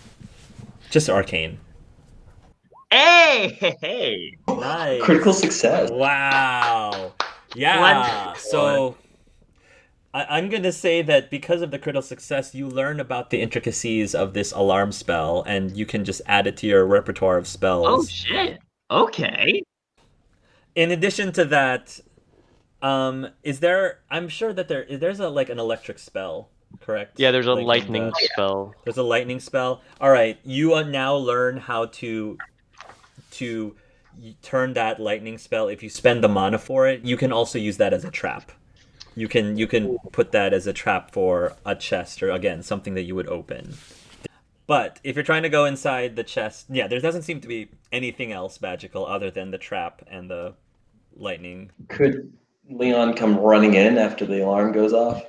Just arcane. Hey! Nice. Critical success. Wow. Yeah. So I'm going to say that because of the critical success, you learn about the intricacies of this alarm spell, and you can just add it to your repertoire of spells. Oh shit. Okay. In addition to that, is there? I'm sure that there's an electric spell, correct? Yeah, there's a Like, lightning spell. There's a lightning spell. All right, you now learn how to turn that lightning spell. If you spend the mana for it, you can also use that as a trap. You can put that as a trap for a chest, or again something that you would open. But if you're trying to go inside the chest, yeah, there doesn't seem to be anything else magical other than the trap and the lightning. Could Leon come running in after the alarm goes off?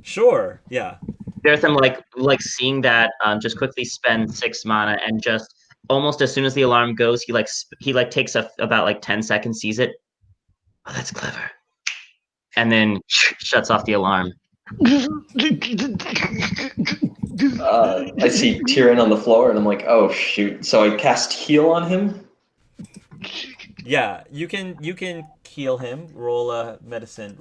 Sure, yeah. There's some like seeing that just quickly spend 6 mana and just almost as soon as the alarm goes, he takes about like 10 seconds, sees it. Oh, that's clever. And then shuts off the alarm. I see Tyrion on the floor, and I'm like, oh shoot! So I cast heal on him. Yeah, you can heal him. Roll a medicine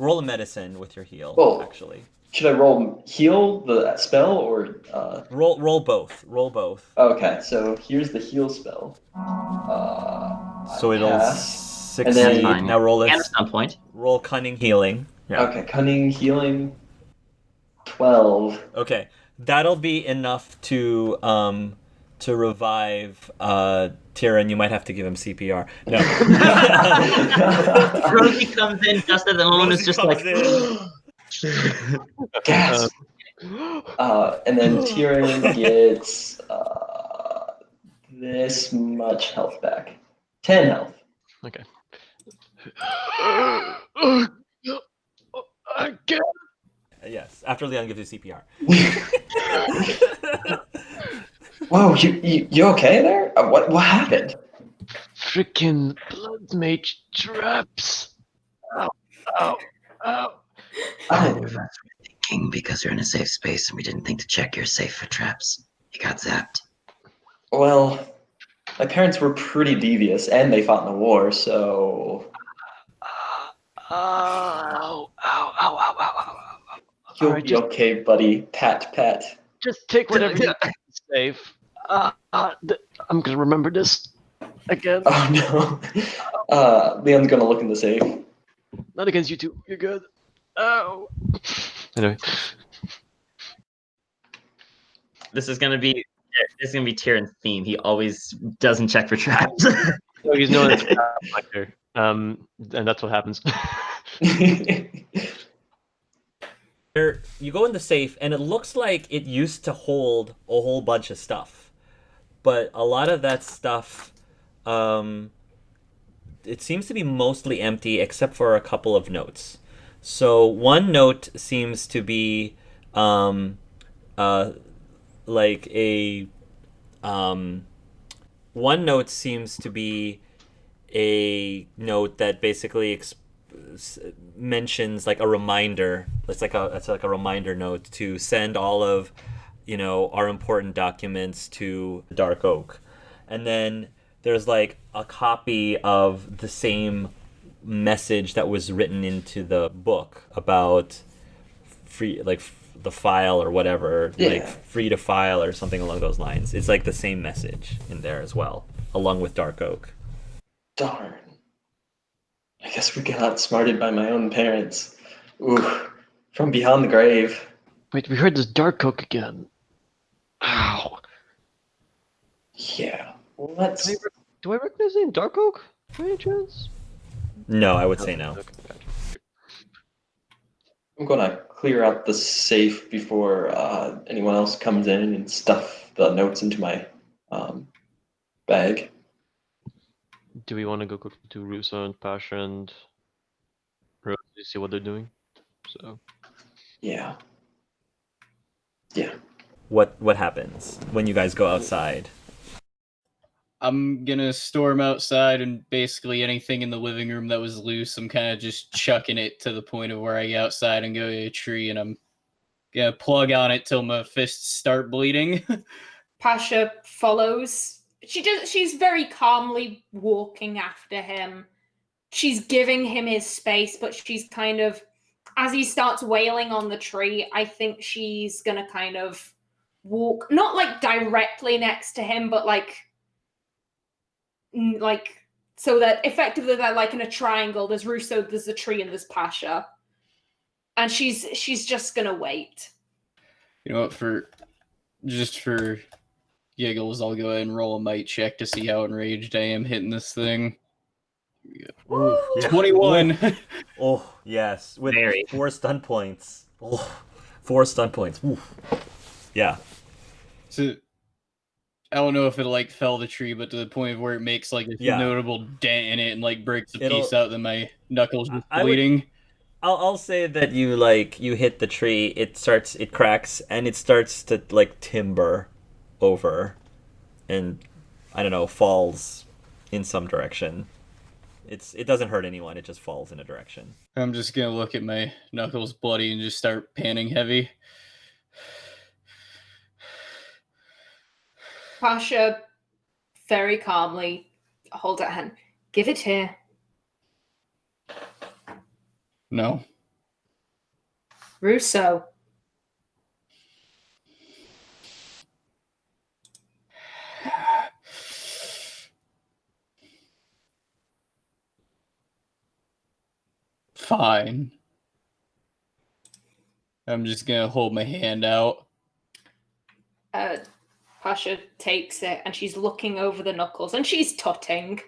with your heal. Oh. Actually, should I roll heal the spell or roll both? Roll both. Okay, so here's the heal spell. So it'll cast, succeed. Now roll and a stun point. Roll cunning healing. Yeah. Okay, cunning healing. 12. Okay, that'll be enough to revive Tyrion. You might have to give him CPR. No. Rosie comes in just at the moment. It's just like Gasp. And then Tyrion gets this much health back. 10 health. Okay. Yes, after Leon gives you CPR. Whoa, you okay there? What happened? Freaking blood mage traps. Ow, ow, ow. Oh, thinking because you're in a safe space and we didn't think to check you're safe for traps. You got zapped. well, my parents were pretty devious, and they fought in the war, so... Ow, ow, ow, ow, ow, ow. You'll Alright, be okay, buddy. Pat, pat. Just take whatever you can save. I'm gonna remember this again. Oh no. Leon's gonna look in the safe. Not against you two. You're good. Oh. Anyway. This is gonna be Tyrion's theme. He always doesn't check for traps. So he's known as a trap collector. And that's what happens. You go in the safe, and it looks like it used to hold a whole bunch of stuff, but a lot of that stuff, it seems to be mostly empty except for a couple of notes. So one note seems to be one note seems to be a note that basically mentions like a reminder. It's like a reminder note to send all of, our important documents to Dark Oak. And then there's like a copy of the same message that was written into the book about free, like the file or whatever, like free to file or something along those lines. It's like the same message in there as well, along with Dark Oak. Darn. I guess we got outsmarted by my own parents. Ooh, from beyond the grave. Wait, we heard this Dark Oak again. Ow. Yeah. Well, let's. Do I recognize the name Dark Oak by any chance? No, I would say no. Okay, gotcha. I'm gonna clear out the safe before anyone else comes in and stuff the notes into my bag. Do we want to go to Russo and Pasha and Rose to see what they're doing? So. Yeah. What happens when you guys go outside? I'm gonna storm outside, and basically anything in the living room that was loose, I'm kind of just chucking it to the point of where I get outside and go to a tree, and I'm gonna plug on it till my fists start bleeding. Pasha follows. She's very calmly walking after him. She's giving him his space, but she's kind of, as he starts wailing on the tree, I think she's gonna kind of walk, not like directly next to him, but like so that effectively they're like in a triangle. There's Russo, there's the tree, and there's Pasha, and she's just gonna wait. You know what? For giggles, I'll go ahead and roll a might check to see how enraged I am hitting this thing. Ooh, yeah. 21. Oh, yes, with Very. 4 stun points. Oh, 4 stun points. Ooh. Yeah. So I don't know if it'll like fell the tree, but to the point of where it makes like a notable dent in it and like breaks a piece out, then my knuckles just bleeding. I'll say that you hit the tree, it cracks, and it starts to like timber over, and I don't know, falls in some direction. It doesn't hurt anyone, it just falls in a direction. I'm just gonna look at my knuckles bloody and just start panting heavy. Pasha very calmly holds out hand. Give it here. No. Russo. Fine. I'm just gonna hold my hand out. Pasha takes it and she's looking over the knuckles and she's tutting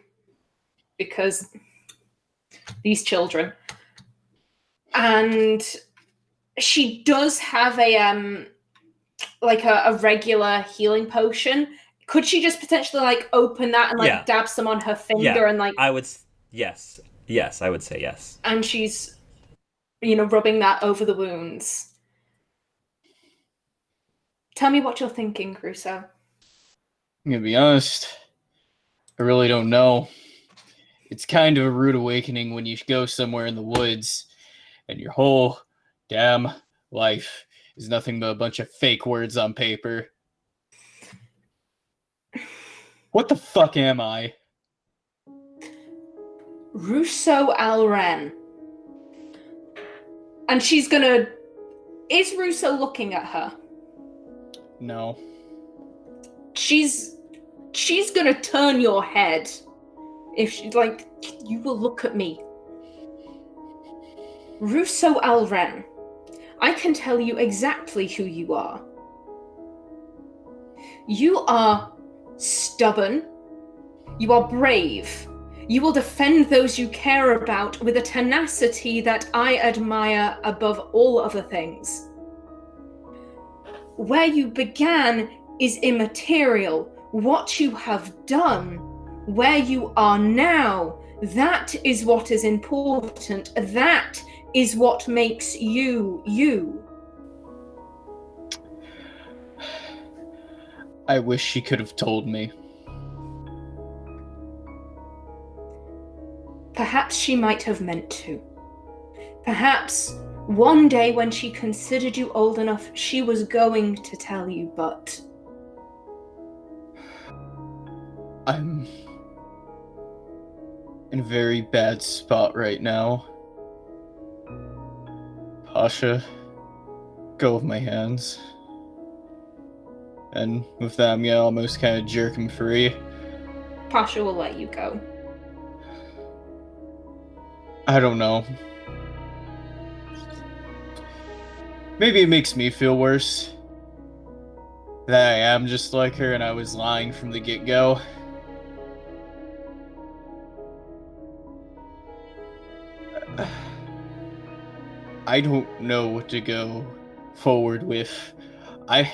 because these children. And she does have a regular healing potion. Could she just potentially like open that and like dab some on her finger and like? Yes, I would say yes. And she's, rubbing that over the wounds. Tell me what you're thinking, Russo. I'm gonna be honest. I really don't know. It's kind of a rude awakening when you go somewhere in the woods and your whole damn life is nothing but a bunch of fake words on paper. What the fuck am I? Russo Alren. And she's gonna... Is Russo looking at her? No. She's gonna turn your head. If she's like, you will look at me. Russo Alren. I can tell you exactly who you are. You are stubborn. You are brave. You will defend those you care about with a tenacity that I admire above all other things. Where you began is immaterial. What you have done, where you are now, that is what is important. That is what makes you, you. I wish she could have told me. Perhaps she might have meant to. Perhaps one day when she considered you old enough, she was going to tell you, but... I'm in a very bad spot right now. Pasha, go with my hands. And with that, I'm gonna almost kind of jerk him free. Pasha will let you go. I don't know. Maybe it makes me feel worse that I am just like her and I was lying from the get-go. I don't know what to go forward with. I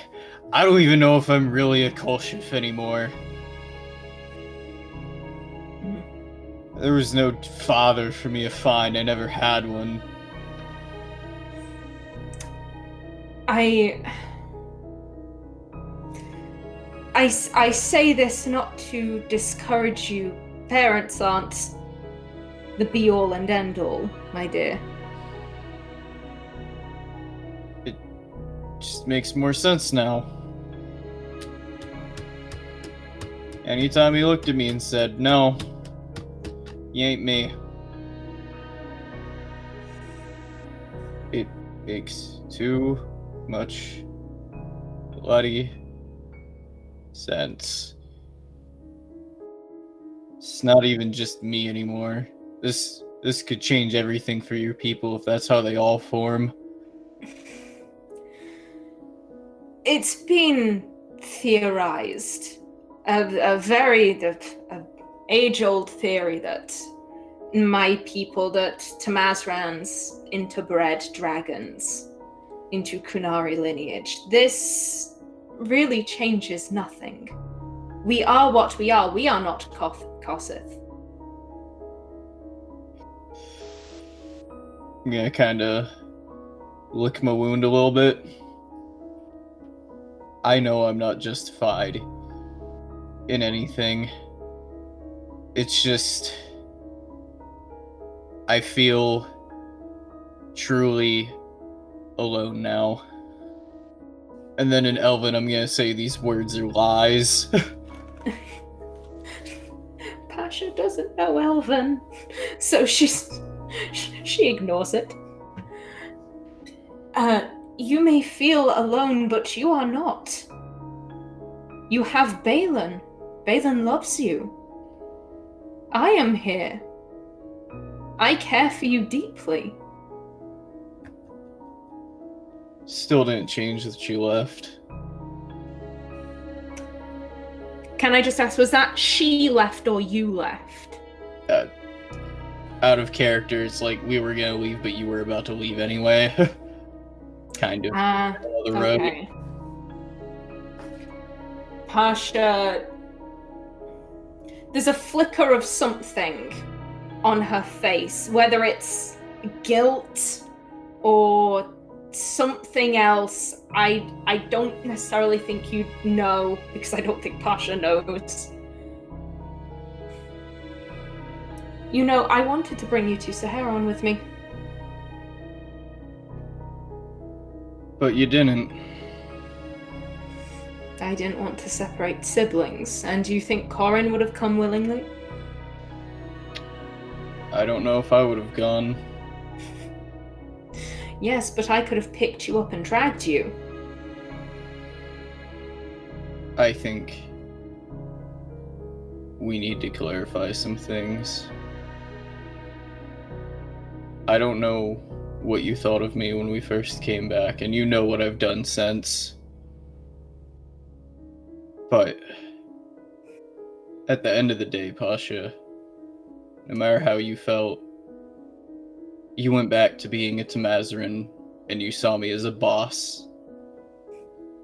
don't even know if I'm really a Kolshif anymore. There was no father for me to find. I never had one. I say this not to discourage you. Parents aren't the be-all and end-all, my dear. It just makes more sense now. Anytime he looked at me and said, "No, you ain't me," it makes too much bloody sense. It's not even just me anymore. This could change everything for your people if that's how they all form. It's been theorized, a very age-old theory that my people, that Tamazrans interbred dragons into Kunari lineage. This really changes nothing. We are what we are. We are not Kossith. I'm gonna kind of lick my wound a little bit. I know I'm not justified in anything. It's just... I feel truly alone now. And then in Elven, I'm gonna say these words are lies. Pasha doesn't know Elven, so she ignores it. You may feel alone, but you are not. You have Balin. Balin loves you. I am here. I care for you deeply. Still didn't change that she left. Can I just ask, was that she left or you left? Out of character, it's like we were gonna leave, but you were about to leave anyway. Kind of. The road. Okay. Pasha, there's a flicker of something on her face, whether it's guilt or something else. I don't necessarily think you know, because I don't think Pasha knows. You know, I wanted to bring you to Saharon with me. But you didn't. I didn't want to separate siblings, and do you think Corin would have come willingly? I don't know if I would have gone. Yes, but I could have picked you up and dragged you. I think we need to clarify some things. I don't know what you thought of me when we first came back, and you know what I've done since. But at the end of the day, Pasha, no matter how you felt, you went back to being a Tamazran, and you saw me as a boss.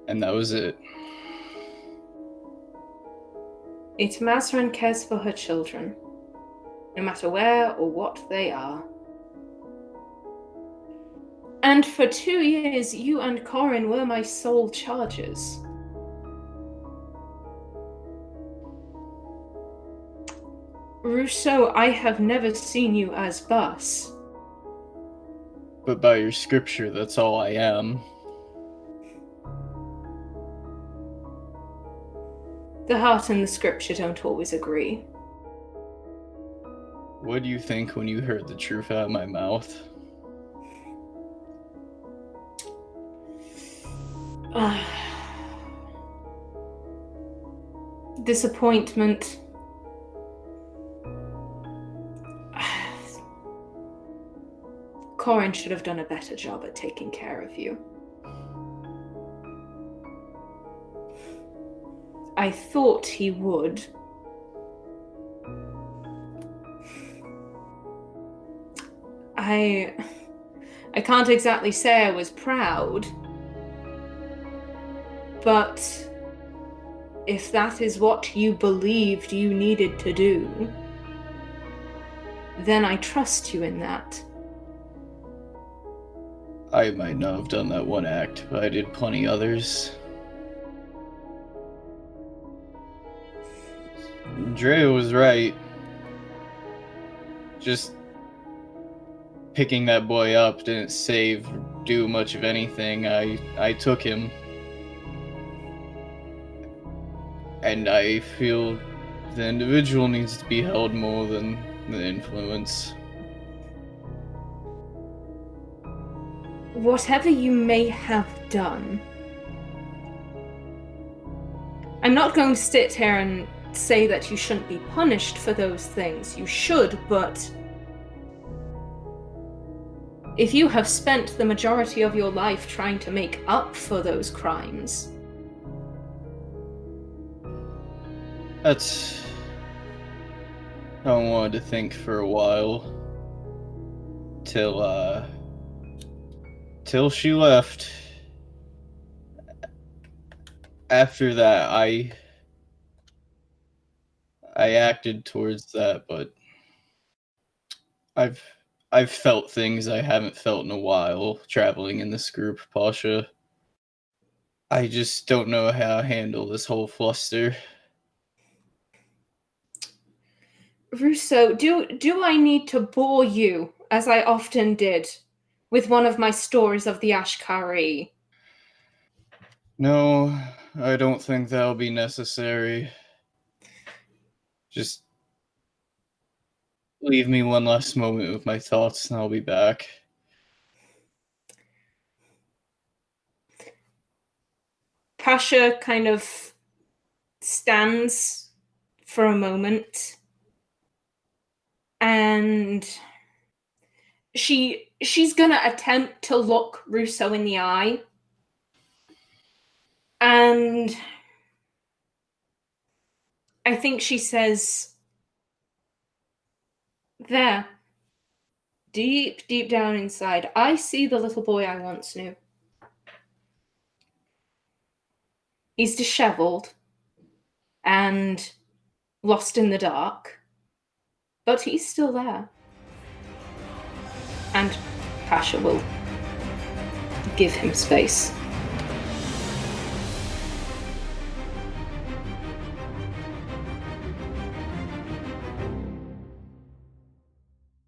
And that was it. A Tamazran cares for her children, no matter where or what they are. And for 2 years, you and Corin were my sole charges. Rousseau, I have never seen you as Bus. But by your scripture, that's all I am. The heart and the scripture don't always agree. What do you think when you heard the truth out of my mouth? Disappointment. Corin should have done a better job at taking care of you. I thought he would. I can't exactly say I was proud, but if that is what you believed you needed to do, then I trust you in that. I might not have done that one act, but I did plenty others. Drea was right. Just picking that boy up didn't do much of anything. I took him. And I feel the individual needs to be held more than the influence. Whatever you may have done, I'm not going to sit here and say that you shouldn't be punished for those things. You should, but if you have spent the majority of your life trying to make up for those crimes, That's how I wanted to think for a while. Till she left. After that, I acted towards that, but I've felt things I haven't felt in a while traveling in this group, Pasha. I just don't know how to handle this whole fluster. Rousseau, do I need to bore you, as I often did, with one of my stories of the Ashkari? No, I don't think that'll be necessary. Just leave me one last moment with my thoughts and I'll be back. Pasha kind of stands for a moment and she's gonna attempt to look Rousseau in the eye, and I think she says, there, deep down inside, I see the little boy I once knew. He's disheveled and lost in the dark, but he's still there. And Pasha will give him space.